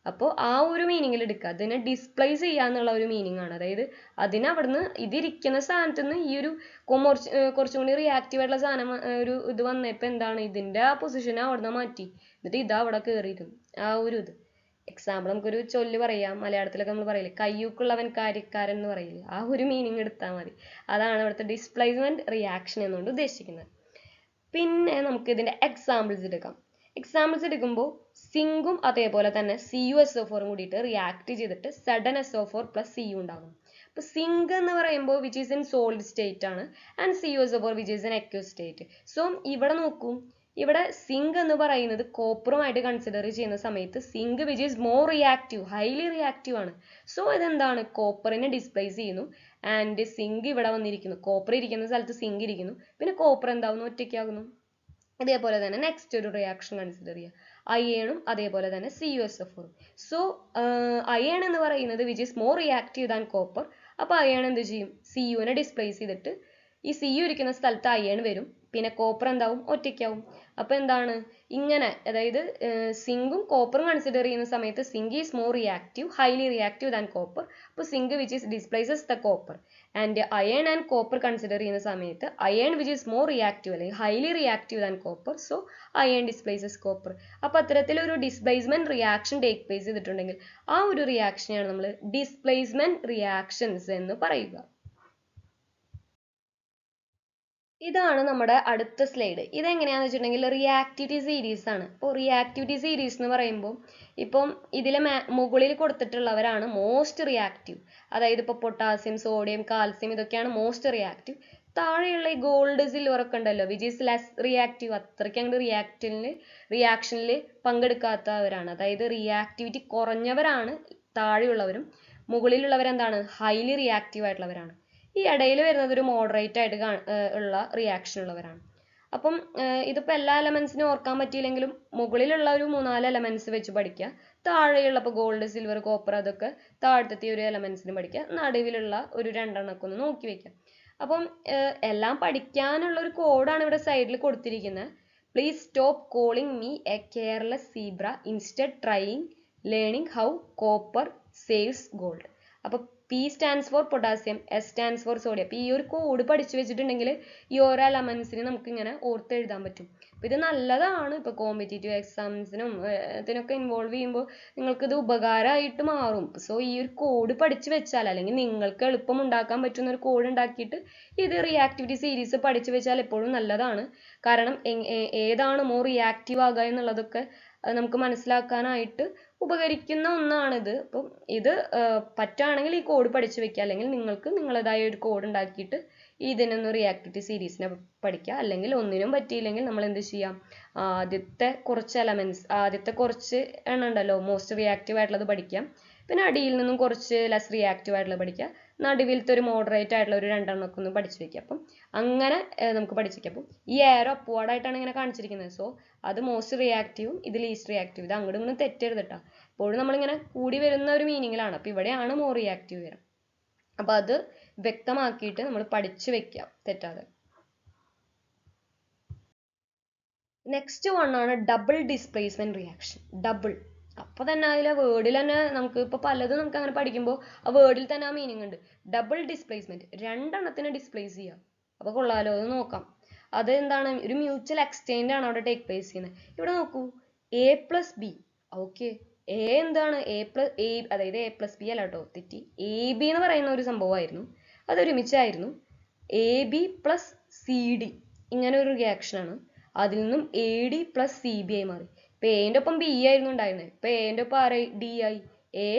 അപ്പോൾ ആ ഒരു മീനിങ്ങിൽ എടുക്കുക, അതിനെ ഡിസ്പ്ലേസ് ചെയ്യാന്നുള്ള ഒരു മീനിങ് ആണ്. അതായത് അതിന് അവിടുന്ന് ഇതിരിക്കുന്ന സ്ഥാനത്ത് നിന്ന് ഈ ഒരു കുറച്ചും കൂടി റിയാക്റ്റീവ് ആയിട്ടുള്ള സാധനം ഒരു ഇത് വന്നപ്പോ എന്താണ് ഇതിന്റെ ആ പൊസിഷനെ അവിടുന്ന് മാറ്റി, എന്നിട്ട് ഇതാ അവിടെ കയറിയിരുന്നു. ആ ഒരു ഇത് എക്സാമ്പിൾ നമുക്കൊരു ചൊല്ല് പറയാം, മലയാളത്തിലൊക്കെ നമ്മൾ പറയില്ലേ, കയ്യൂക്കുള്ളവൻ കാര്യക്കാരൻ എന്ന് പറയില്ലേ, ആ ഒരു മീനിങ് എടുത്താൽ മതി. അതാണ് ഇവിടുത്തെ ഡിസ്പ്ലേസ്മെന്റ് റിയാക്ഷൻ എന്നുകൊണ്ട് ഉദ്ദേശിക്കുന്നത്. പിന്നെ നമുക്ക് ഇതിന്റെ എക്സാമ്പിൾസ് എടുക്കാം. എക്സാമ്പിൾസ് എടുക്കുമ്പോൾ സിങ്കും അതേപോലെ തന്നെ CuSO4 കൂടിയിട്ട് റിയാക്ട് ചെയ്തിട്ട് ZnSO4 പ്ലസ് Cu ഉണ്ടാകും. അപ്പൊ സിങ്ക് എന്ന് പറയുമ്പോൾ which is in solid state ആണ്, and CuSO4 which is in aqueous state. So ഇവിടെ നോക്കൂ, ഇവിടെ സിങ്ക് എന്ന് പറയുന്നത് കോപ്പറുമായിട്ട് കൺസിഡർ ചെയ്യുന്ന സമയത്ത് zinc which is more reactive, highly reactive ആണ്. സോ ഇതെന്താണ് കോപ്പറിനെ ഡിസ്പ്ലേസ് ചെയ്യുന്നു, ആൻഡ് സിങ്ക് ഇവിടെ വന്നിരിക്കുന്നു, കോപ്പർ ഇരിക്കുന്ന സ്ഥലത്ത് സിങ്ക് ഇരിക്കുന്നു, പിന്നെ കോപ്പർ എന്താവുന്നു, ഒറ്റയ്ക്കാകുന്നു. ഇതേപോലെ തന്നെ നെക്സ്റ്റ് ഒരു റിയാക്ഷൻ കൺസിഡർ ചെയ്യുക, അയേണും അതേപോലെ തന്നെ CuSO4. സോ അയേൺ എന്ന് പറയുന്നത് which is more reactive than copper. അപ്പൊ അയേൺ എന്ത് ചെയ്യും, Cuനെ ഡിസ്പ്ലേസ് ചെയ്തിട്ട് ഈ Cu ഇരിക്കുന്ന സ്ഥലത്ത് അയേൺ വരും, പിന്നെ കോപ്പർ എന്താവും, ഒറ്റയ്ക്കാവും. അപ്പൊ എന്താണ് ഇങ്ങനെ, അതായത് സിങ്കും കോപ്പറും കൺസിഡർ ചെയ്യുന്ന സമയത്ത് zinc is more reactive, highly reactive than copper. അപ്പൊ zinc which is displaces the copper. And iron and copper consider ചെയ്യുന്ന സമയത്ത് iron which is more reactive അല്ലെങ്കിൽ highly reactive than copper. So iron displaces copper. അപ്പൊ അത്തരത്തിലൊരു displacement reaction take place ചെയ്തിട്ടുണ്ടെങ്കിൽ ആ ഒരു റിയാക്ഷനെയാണ് നമ്മൾ ഡിസ്പ്ലേസ്മെന്റ് റിയാക്ഷൻസ് എന്ന് പറയുക. ഇതാണ് നമ്മുടെ അടുത്ത സ്ലൈഡ്. ഇതെങ്ങനെയാന്ന് വെച്ചിട്ടുണ്ടെങ്കിൽ റിയാക്ടിവിറ്റി സീരീസ് ആണ്. ഇപ്പോൾ റിയാക്ടിവിറ്റി സീരീസ് എന്ന് പറയുമ്പോൾ ഇപ്പം ഇതിൽ മുകളിൽ കൊടുത്തിട്ടുള്ളവരാണ് മോസ്റ്റ് റിയാക്റ്റീവ്. അതായത് ഇപ്പോൾ പൊട്ടാസ്യം, സോഡിയം, കാൽസ്യം ഇതൊക്കെയാണ് മോസ്റ്റ് റിയാക്റ്റീവ്. താഴെയുള്ള ഈ ഗോൾഡ്, സിൽവർ ഒക്കെ ഉണ്ടല്ലോ വിച്ച് ഈസ് ലെസ് റിയാക്റ്റീവ്, അത്രയ്ക്ക് അങ്ങോട്ട് റിയാക്ഷനിൽ പങ്കെടുക്കാത്തവരാണ്. അതായത് റിയാക്ടിവിറ്റി കുറഞ്ഞവരാണ് താഴെയുള്ളവരും, മുകളിലുള്ളവരെന്താണ് ഹൈലി റിയാക്റ്റീവ് ആയിട്ടുള്ളവരാണ്. ഈ ഇടയിൽ വരുന്നത് ഒരു മോഡറേറ്റ് ആയിട്ട് ഉള്ള റിയാക്ഷൻ ഉള്ളവരാണ്. അപ്പം ഇതിപ്പോൾ എല്ലാ എലമെന്റ്സിനും ഓർക്കാൻ പറ്റിയില്ലെങ്കിലും മുകളിലുള്ള ഒരു 3-4 എലമെന്റ്സ് വെച്ച് പഠിക്കുക, താഴെയുള്ള ഇപ്പോൾ ഗോൾഡ്, സിൽവർ, കോപ്പർ അതൊക്കെ താഴത്തെ ഒരു എലമെന്റ്സിന് പഠിക്കുക, നടുവിലുള്ള ഒരു 2 എണ്ണമൊക്കെ ഒന്ന് നോക്കി വെക്കുക. അപ്പം എല്ലാം പഠിക്കാനുള്ള ഒരു കോഡാണ് ഇവിടെ സൈഡിൽ കൊടുത്തിരിക്കുന്നത്. Please stop calling me A careless zebra, instead trying learning how copper saves gold. അപ്പൊ P stands for potassium, S stands for sodium. അപ്പോൾ ഈ ഒരു കോഡ് പഠിച്ചു വെച്ചിട്ടുണ്ടെങ്കിൽ ഈ ഓരോ എലമെന്റ്സിനും നമുക്ക് ഇങ്ങനെ ഓർത്ത് എഴുതാൻ പറ്റും. അപ്പോൾ ഇത് നല്ലതാണ്, ഇപ്പോൾ കോമ്പറ്റേറ്റീവ് എക്സാംസിനും ഇതിനൊക്കെ ഇൻവോൾവ് ചെയ്യുമ്പോൾ നിങ്ങൾക്ക് ഇത് ഉപകാരമായിട്ട് മാറും. സോ ഈ ഒരു കോഡ് പഠിച്ചു വെച്ചാൽ, അല്ലെങ്കിൽ നിങ്ങൾക്ക് എളുപ്പം ഉണ്ടാക്കാൻ പറ്റുന്ന ഒരു കോഡ് ഉണ്ടാക്കിയിട്ട് ഇത് റിയാക്ടിവിറ്റി സീരീസ് പഠിച്ചു വെച്ചാൽ എപ്പോഴും നല്ലതാണ്. കാരണം ഏതാണ് മോർ റിയാക്റ്റീവ് ആകുക എന്നുള്ളതൊക്കെ നമുക്ക് മനസ്സിലാക്കാനായിട്ട് ഉപകരിക്കുന്ന ഒന്നാണിത്. അപ്പം ഇത് പറ്റുകയാണെങ്കിൽ ഈ കോഡ് പഠിച്ചു വെക്കുക, അല്ലെങ്കിൽ നിങ്ങൾക്ക് നിങ്ങളേതായ ഒരു കോഡ് ഉണ്ടാക്കിയിട്ട് ഇതിനൊന്ന് റിയാക്ടിവിറ്റി സീരീസിനെ പഠിക്കുക. അല്ലെങ്കിൽ ഒന്നിനും പറ്റിയില്ലെങ്കിൽ നമ്മൾ എന്ത് ചെയ്യാം, ആദ്യത്തെ കുറച്ച് എണ്ണം ഉണ്ടല്ലോ മോസ്റ്റ് റിയാക്റ്റീവ് ആയിട്ടുള്ളത് പഠിക്കാം, പിന്നെ അടിയിൽ നിന്നും കുറച്ച് ലെസ് റിയാക്റ്റീവ് ആയിട്ടുള്ളത് പഠിക്കുക, നടുവിലത്തെ ഒരു മോഡറേറ്റ് ആയിട്ടുള്ള ഒരു 2 എണ്ണമൊക്കെ ഒന്ന് പഠിച്ചു വെക്കുക. അപ്പം അങ്ങനെ നമുക്ക് പഠിച്ചു വെക്കാം. അപ്പം ഈ എയറോ അപ്വാർഡ് ആയിട്ടാണ് ഇങ്ങനെ കാണിച്ചിരിക്കുന്നത്. സോ അത് മോസ്റ്റ് റിയാക്റ്റീവും ഇത് ലീസ്റ്റ് റിയാക്റ്റീവ്, ഇത് അങ്ങോട്ടും ഇങ്ങോട്ടും തെറ്റരുത് കേട്ടോ. എപ്പോഴും നമ്മളിങ്ങനെ കൂടി വരുന്ന ഒരു മീനിങ്ങിലാണ്. അപ്പം ഇവിടെയാണ് മോർ റിയാക്റ്റീവ് വരാം. അപ്പം അത് വ്യക്തമാക്കിയിട്ട് നമ്മൾ പഠിച്ചു വെക്കാം തെറ്റാതെ. നെക്സ്റ്റ് വൺ ആണ് ഡബിൾ ഡിസ്പ്ലേസ്മെന്റ് റിയാക്ഷൻ. ഡബിൾ അപ്പോൾ തന്നെ അതിലെ വേർഡിൽ തന്നെ നമുക്ക് ഇപ്പോൾ പലതും നമുക്ക് അങ്ങനെ പഠിക്കുമ്പോൾ ആ വേർഡിൽ തന്നെ ആ മീനിങ് ഉണ്ട്. ഡബിൾ ഡിസ്പ്ലേസ്മെന്റ്, രണ്ടെണ്ണത്തിന് ഡിസ്പ്ലേസ് ചെയ്യുക. അപ്പോൾ കൊള്ളാലോ, അത് നോക്കാം. അത് എന്താണ്, ഒരു മ്യൂച്വൽ എക്സ്ചേഞ്ച് ആണ് അവിടെ ടേക്ക് പ്ലേസ് ചെയ്യുന്നത്. ഇവിടെ നോക്കൂ, A plus B. Okay, A എന്താണ്, അതായത് എ പ്ലസ് ബി അല്ല കേട്ടോ, തെറ്റി. എ ബി എന്ന് പറയുന്ന ഒരു സംഭവമായിരുന്നു, അതൊരുമിച്ചായിരുന്നു. A B plus C D ഇങ്ങനെ ഒരു റിയാക്ഷനാണ്. അതിൽ നിന്നും A D plus C B ആയി മാറി. ഇപ്പൊ എന്റെ ഒപ്പം ബി ആയിരുന്നു ഉണ്ടായിരുന്നത്, ഇപ്പൊ എന്റെ ഒപ്പം ആരായി, ഡി ആയി. എ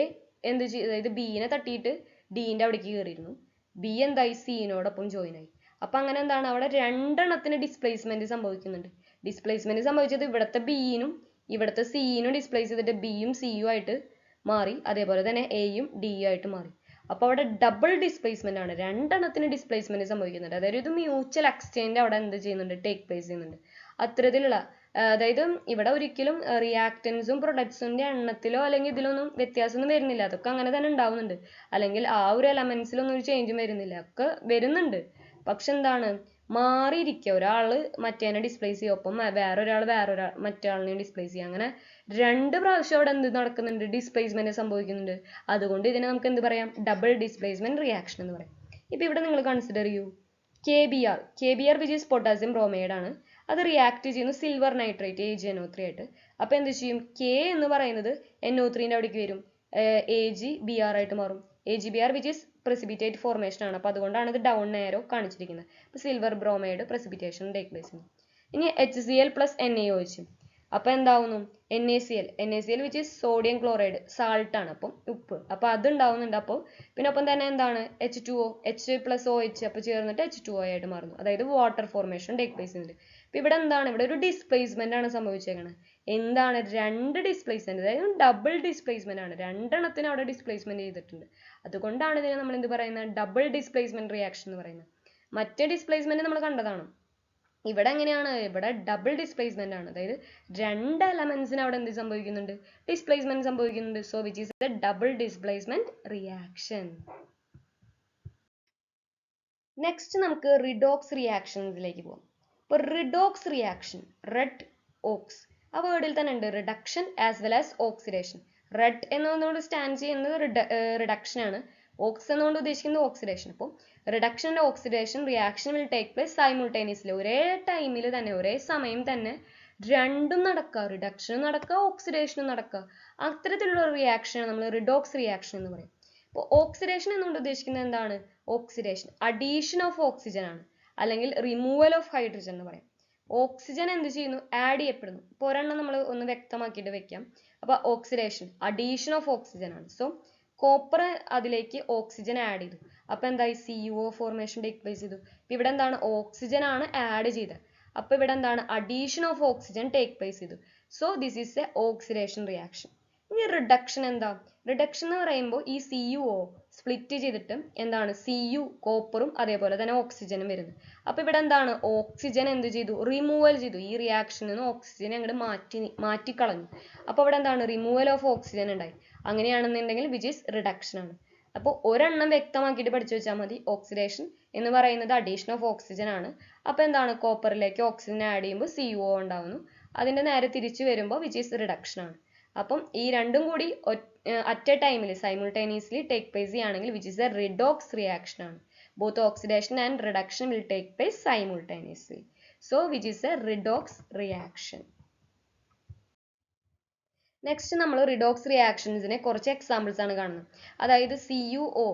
എന്ത് ചെയ്തു, അതായത് ബിനെ തട്ടിയിട്ട് ഡിന്റെ അവിടേക്ക് കയറിയിരുന്നു. ബി എന്തായി, സിനോടൊപ്പം ജോയിൻ ആയി. അപ്പൊ അങ്ങനെ എന്താണ്, അവിടെ രണ്ടെണ്ണത്തിന് ഡിസ്പ്ലേസ്മെന്റ് സംഭവിക്കുന്നുണ്ട്. ഡിസ്പ്ലേസ്മെന്റ് സംഭവിച്ചത് ഇവിടുത്തെ ബിനും ഇവിടുത്തെ സിനും ഡിസ്പ്ലേസ് ചെയ്തിട്ട് ബിയും സിയും ആയിട്ട് മാറി. അതേപോലെ തന്നെ എയും ഡിയും ആയിട്ട് മാറി. അപ്പോൾ അവിടെ ഡബിൾ ഡിസ്പ്ലേസ്മെന്റ് ആണ്, രണ്ടെണ്ണത്തിന് ഡിസ്പ്ലേസ്മെന്റ് സംഭവിക്കുന്നുണ്ട്. അതായത് ഇത് മ്യൂച്വൽ എക്സ്ചേഞ്ച് അവിടെ എന്ത് ചെയ്യുന്നുണ്ട്, ടേക്ക് പ്ലേസ് ചെയ്യുന്നുണ്ട്. അത്തരത്തിലുള്ള, അതായത് ഇവിടെ ഒരിക്കലും റിയാക്റ്റൻസും പ്രൊഡക്ട്സിന്റെ എണ്ണത്തിലോ അല്ലെങ്കിൽ ഇതിലൊന്നും വ്യത്യാസമൊന്നും വരുന്നില്ല. അതൊക്കെ അങ്ങനെ തന്നെ ഉണ്ടാവുന്നുണ്ട്. അല്ലെങ്കിൽ ആ ഒരു എലമെന്റ്സിലൊന്നും ഒരു ചേഞ്ചും വരുന്നില്ല, ഒക്കെ വരുന്നുണ്ട്. പക്ഷെ എന്താണ്, മാറിയിരിക്കുക. ഒരാള് മറ്റേനെ ഡിസ്പ്ലേസ് ചെയ്യും, ഒപ്പം വേറൊരാൾ മറ്റൊരാളിനെയും ഡിസ്പ്ലേസ് ചെയ്യുക. അങ്ങനെ രണ്ട് പ്രാവശ്യം അവിടെ എന്ത് നടക്കുന്നുണ്ട്, ഡിസ്പ്ലേസ്മെന്റ് സംഭവിക്കുന്നുണ്ട്. അതുകൊണ്ട് ഇതിനെ നമുക്ക് എന്ത് പറയാം, ഡബിൾ ഡിസ്പ്ലേസ്മെന്റ് റിയാക്ഷൻ എന്ന് പറയാം. ഇപ്പൊ ഇവിടെ നിങ്ങൾ കൺസിഡർ ചെയ്യൂ, KBr which is potassium bromide ആണ്. അത് റിയാക്ട് ചെയ്യുന്നു സിൽവർ നൈട്രേറ്റ് AgNO3 ആയിട്ട്. അപ്പൊ എന്ത് ചെയ്യും, K എന്ന് പറയുന്നത് NO3ന്റെ അവിടേക്ക് വരും, AgBr ആയിട്ട് മാറും. AgBr which is precipitate formation ആണ്. അപ്പൊ അതുകൊണ്ടാണ് ഇത് ഡൗൺ ആരോ കാണിച്ചിരിക്കുന്നത്. അപ്പൊ silver bromide precipitation take place ചെയ്യുന്നു. ഇനി HCl പ്ലസ് NaOH. അപ്പൊ എന്താവുന്നു, NaCl which is sodium chloride, salt ആണ്, അപ്പം ഉപ്പ്. അപ്പൊ അത് ഉണ്ടാവുന്നുണ്ട്. അപ്പോൾ പിന്നെ ഒപ്പം തന്നെ എന്താണ്, H2O, H പ്ലസ് OH അപ്പൊ ചേർന്നിട്ട് H2O ആയിട്ട് മാറുന്നു. അതായത് വാട്ടർ ഫോർമേഷൻ ടേക്ക് പ്ലേസ് ചെയ്യുന്നുണ്ട്. അപ്പൊ ഇവിടെ എന്താണ്, ഇവിടെ ഒരു ഡിസ്പ്ലേസ്മെന്റ് ആണ് സംഭവിച്ചേക്കുന്നത്. എന്താണ്, രണ്ട് ഡിസ്പ്ലേസ്മെന്റ്, അതായത് ഡബിൾ ഡിസ്പ്ലേസ്മെന്റ് ആണ്. രണ്ടെണ്ണത്തിന് അവിടെ ഡിസ്പ്ലേസ്മെന്റ് ചെയ്തിട്ടുണ്ട്. അതുകൊണ്ടാണ് ഇതിനെ നമ്മൾ എന്ത് പറയുന്നത്, ഡബിൾ ഡിസ്പ്ലേസ്മെന്റ് റിയാക്ഷൻ എന്ന് പറയുന്നത്. മറ്റേ ഡിസ്പ്ലേസ്മെന്റ് നമ്മൾ കണ്ടതാണ്. ഇവിടെ എങ്ങനെയാണ്, ഇവിടെ ഡബിൾ ഡിസ്പ്ലേസ്മെന്റ് ആണ്. അതായത് രണ്ട് എലമെന്റ്സിന് അവിടെ എന്ത് സംഭവിക്കുന്നുണ്ട്, ഡിസ്പ്ലേസ്മെന്റ് സംഭവിക്കുന്നുണ്ട്. So which is A double displacement reaction. Next നമുക്ക് റിഡോക്സ് റിയാക്ഷൻസിലേക്ക് പോകാം. ഇപ്പൊ റിഡോക്സ് റിയാക്ഷൻ, റെഡ് ഓക്സ്, ആ വേർഡിൽ തന്നെ ഉണ്ട് reduction as well as oxidation. Red എന്നതുകൊണ്ട് സ്റ്റാൻഡ് ചെയ്യുന്നത് റിഡക്ഷൻ ആണ്, ഓക്സ് എന്നുകൊണ്ട് ഉദ്ദേശിക്കുന്നത് ഓക്സിഡേഷൻ. അപ്പോൾ reduction and oxidation reaction will take place simultaneously. ഒരേ ടൈമിൽ തന്നെ, ഒരേ സമയം തന്നെ രണ്ടും നടക്കുക, റിഡക്ഷനും നടക്കുക ഓക്സിഡേഷനും നടക്കുക. അത്തരത്തിലുള്ള റിയാക്ഷനാണ് നമ്മൾ റിഡോക്സ് റിയാക്ഷൻ എന്ന് പറയും. അപ്പോൾ ഓക്സിഡേഷൻ എന്നുകൊണ്ട് ഉദ്ദേശിക്കുന്നത് എന്താണ്, ഓക്സിഡേഷൻ അഡീഷൻ ഓഫ് ഓക്സിജൻ ആണ്, അല്ലെങ്കിൽ റിമൂവൽ ഓഫ് ഹൈഡ്രജൻ എന്ന് പറയാം. ഓക്സിജൻ എന്ത് ചെയ്യുന്നു, ആഡ് ചെയ്യപ്പെടുന്നു. ഇപ്പോൾ ഒരെണ്ണം നമ്മൾ ഒന്ന് വ്യക്തമാക്കിയിട്ട് വെക്കാം. അപ്പൊ ഓക്സിഡേഷൻ അഡീഷൻ ഓഫ് ഓക്സിജൻ ആണ്. സോ കോപ്പർ അതിലേക്ക് ഓക്സിജൻ ആഡ് ചെയ്തു, അപ്പൊ എന്തായി, CuO ഫോർമേഷൻ ടേക്ക് പ്ലേസ് ചെയ്തു. ഇപ്പൊ ഇവിടെ എന്താണ്, ഓക്സിജൻ ആണ് ആഡ് ചെയ്തത്. അപ്പൊ ഇവിടെ എന്താണ്, addition of oxygen take place ചെയ്തു. So this is a oxidation reaction. ഇനി റിഡക്ഷൻ എന്താ, റിഡക്ഷൻ എന്ന് പറയുമ്പോൾ ഈ CuO സ്പ്ലിറ്റ് ചെയ്തിട്ട് എന്താണ്, Cu കോപ്പറും അതേപോലെ തന്നെ ഓക്സിജനും വരുന്നത്. അപ്പൊ ഇവിടെ എന്താണ്, ഓക്സിജൻ എന്ത് ചെയ്തു, റിമൂവൽ ചെയ്തു. ഈ റിയാക്ഷനിൽ നിന്ന് ഓക്സിജനെ അങ്ങോട്ട് മാറ്റിക്കളഞ്ഞു. അപ്പൊ ഇവിടെ എന്താണ്, റിമൂവൽ ഓഫ് ഓക്സിജൻ ഉണ്ടായി. അങ്ങനെയാണെന്നുണ്ടെങ്കിൽ വിച്ച് ഈസ് റിഡക്ഷൻ ആണ്. അപ്പോൾ ഒരെണ്ണം വ്യക്തമാക്കിയിട്ട് പഠിച്ചു വെച്ചാൽ മതി. ഓക്സിഡേഷൻ എന്ന് പറയുന്നത് അഡീഷൻ ഓഫ് ഓക്സിജൻ ആണ്. അപ്പൊ എന്താണ്, കോപ്പറിലേക്ക് ഓക്സിജൻ ആഡ് ചെയ്യുമ്പോൾ CuO ഉണ്ടാവുന്നു. അതിന്റെ നേരെ തിരിച്ചു വരുമ്പോൾ വിച്ച് ഈസ് റിഡക്ഷൻ ആണ്. അപ്പം ഈ രണ്ടും കൂടി അറ്റ് എ ടൈമിൽ സൈമിൾട്ടേനിയസ്ലി ടേക്ക് പ്ലേസ് ചെയ്യുകയാണെങ്കിൽ which is a redox reaction ആണ്. Both oxidation and reduction will take place simultaneously. So which is a redox reaction. Next നമ്മൾ റിഡോക്സ് റിയാക്ഷൻസിനെ കുറച്ച് എക്സാമ്പിൾസ് ആണ് കാണുന്നത്. അതായത് CuO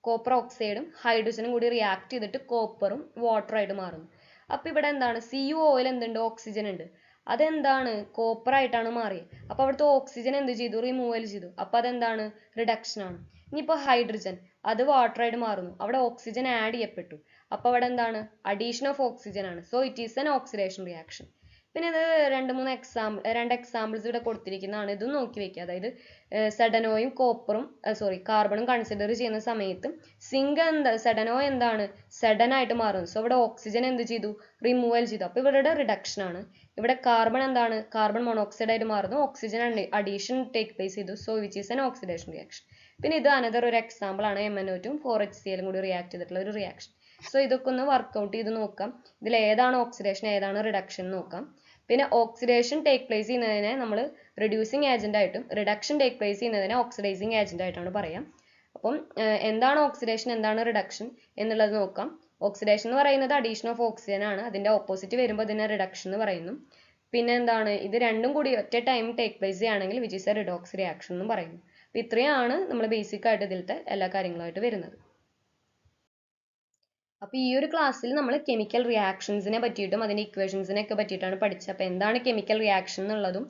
കോപ്പർ ഓക്സൈഡും ഹൈഡ്രജനും കൂടി റിയാക്ട് ചെയ്തിട്ട് കോപ്പറും വാട്ടറായിട്ട് മാറുന്നു. അപ്പൊ ഇവിടെ എന്താണ്, CuOയിൽ എന്തുണ്ട്, ഓക്സിജൻ ഉണ്ട്. അതെന്താണ്, കോപ്പർ ആയിട്ടാണ് മാറിയത്. അപ്പൊ അവിടുത്തെ ഓക്സിജൻ എന്ത് ചെയ്തു, റിമൂവൽ ചെയ്തു. അപ്പൊ അതെന്താണ്, റിഡക്ഷൻ ആണ്. ഇനിയിപ്പോ ഹൈഡ്രജൻ, അത് വാട്ടറായിട്ട് മാറുന്നു. അവിടെ ഓക്സിജൻ ആഡ് ചെയ്യപ്പെട്ടു. അപ്പൊ അവിടെ എന്താണ്, അഡീഷൻ ഓഫ് ഓക്സിജൻ ആണ്. So it is N oxidation reaction. പിന്നെ ഇത് രണ്ട് എക്സാമ്പിൾസ് ഇവിടെ കൊടുത്തിരിക്കുന്നതാണ്. ഇതും നോക്കി വെക്കുക. അതായത് സെഡനോയും കാർബണും കൺസിഡർ ചെയ്യുന്ന സമയത്ത് സെഡനോ എന്താണ്, സെഡൻ ആയിട്ട് മാറുന്നു. സോ ഇവിടെ ഓക്സിജൻ എന്ത് ചെയ്തു, റിമൂവൽ ചെയ്തു. അപ്പൊ ഇവിടെ റിഡക്ഷൻ ആണ്. ഇവിടെ കാർബൺ എന്താണ്, കാർബൺ മോണോക്സൈഡ് ആയിട്ട് മാറുന്നു. ഓക്സിജൻ അഡീഷൻ ടേക്ക് പ്ലേസ് ചെയ്തു. So which is N oxidation reaction. പിന്നെ ഇത് അനദർ ഒരു എക്സാമ്പിൾ ആണ്, MnO2 4HCl കൂടി റിയാക്ട് ചെയ്തിട്ടുള്ള ഒരു റിയാക്ഷൻ. സോ ഇതൊക്കെ ഒന്ന് വർക്ക്ഔട്ട് ചെയ്ത് നോക്കാം. ഇതിൽ ഏതാണ് ഓക്സിഡേഷൻ ഏതാണ് റിഡക്ഷൻ നോക്കാം. പിന്നെ ഓക്സിഡേഷൻ ടേക്ക് പ്ലേസ് ചെയ്യുന്നതിനെ നമ്മൾ റിഡ്യൂസിങ് ഏജന്റ് ആയിട്ടും റിഡക്ഷൻ ടേക്ക് പ്ലേസ് ചെയ്യുന്നതിനെ ഓക്സിഡൈസിങ് ഏജന്റ് ആയിട്ടാണ് പറയാം. അപ്പം എന്താണ് ഓക്സിഡേഷൻ, എന്താണ് റിഡക്ഷൻ എന്നുള്ളത് നോക്കാം. ഓക്സിഡേഷൻ എന്ന് പറയുന്നത് അഡീഷൻ ഓഫ് ഓക്സിജൻ ആണ്. അതിന്റെ ഓപ്പോസിറ്റ് വരുമ്പോൾ ഇതിനെ റിഡക്ഷൻ എന്ന് പറയുന്നു. പിന്നെ എന്താണ്, ഇത് രണ്ടും കൂടി ഒറ്റ ടൈം ടേക്ക് പ്ലേസ് ചെയ്യുകയാണെങ്കിൽ which is a redox reaction എന്ന് പറയുന്നു. അപ്പൊ ഇത്രയാണ് നമ്മൾ ബേസിക് ആയിട്ട് ഇതിലത്തെ എല്ലാ കാര്യങ്ങളായിട്ട് വരുന്നത്. അപ്പൊ ഈ ഒരു ക്ലാസ്സിൽ നമ്മൾ കെമിക്കൽ റിയാക്ഷൻസിനെ പറ്റിയിട്ടും അതിന്റെ ഇക്വേഷൻസിനെ ഒക്കെ പറ്റിയിട്ടാണ് പഠിച്ചത്. അപ്പൊ എന്താണ് കെമിക്കൽ റിയാക്ഷൻ എന്നുള്ളതും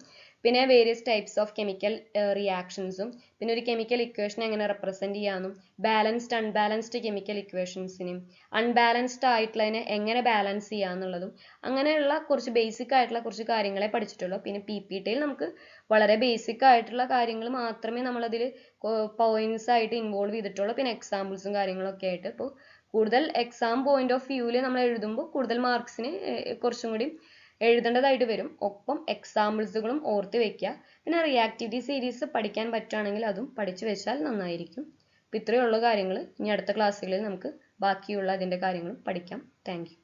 പിന്നെ വേരിയസ് ടൈപ്സ് ഓഫ് കെമിക്കൽ റിയാക്ഷൻസും പിന്നെ ഒരു കെമിക്കൽ ഇക്വേഷൻ എങ്ങനെ റെപ്രസെന്റ് ചെയ്യാമെന്നും ബാലൻസ്ഡ് അൺബാലൻസ്ഡ് കെമിക്കൽ ഇക്വേഷൻസിനെയും അൺബാലൻസ്ഡ് ആയിട്ടുള്ളതിനെ എങ്ങനെ ബാലൻസ് ചെയ്യാന്നുള്ളതും അങ്ങനെയുള്ള കുറച്ച് ബേസിക് ആയിട്ടുള്ള കുറച്ച് കാര്യങ്ങളെ പഠിച്ചിട്ടുള്ളൂ. പിന്നെ PPT നമുക്ക് വളരെ ബേസിക് ആയിട്ടുള്ള കാര്യങ്ങൾ മാത്രമേ നമ്മളതിൽ പോയിന്റ്സ് ആയിട്ട് ഇൻവോൾവ് ചെയ്തിട്ടുള്ളൂ. പിന്നെ എക്സാമ്പിൾസും കാര്യങ്ങളൊക്കെ ആയിട്ട്. ഇപ്പോൾ കൂടുതൽ എക്സാം പോയിന്റ് ഓഫ് വ്യൂവിൽ നമ്മൾ എഴുതുമ്പോൾ കൂടുതൽ മാർക്സിന് കുറച്ചും കൂടി എഴുതേണ്ടതായിട്ട് വരും. ഒപ്പം എക്സാമ്പിൾസുകളും ഓർത്ത് വെക്കുക. പിന്നെ റിയാക്ടിവിറ്റി സീരീസ് പഠിക്കാൻ പറ്റുകയാണെങ്കിൽ അതും പഠിച്ചു വെച്ചാൽ നന്നായിരിക്കും. അപ്പം ഇത്രയുള്ള കാര്യങ്ങൾ ഇനി അടുത്ത ക്ലാസ്സുകളിൽ നമുക്ക് ബാക്കിയുള്ള അതിൻ്റെ കാര്യങ്ങളും പഠിക്കാം. Thank you.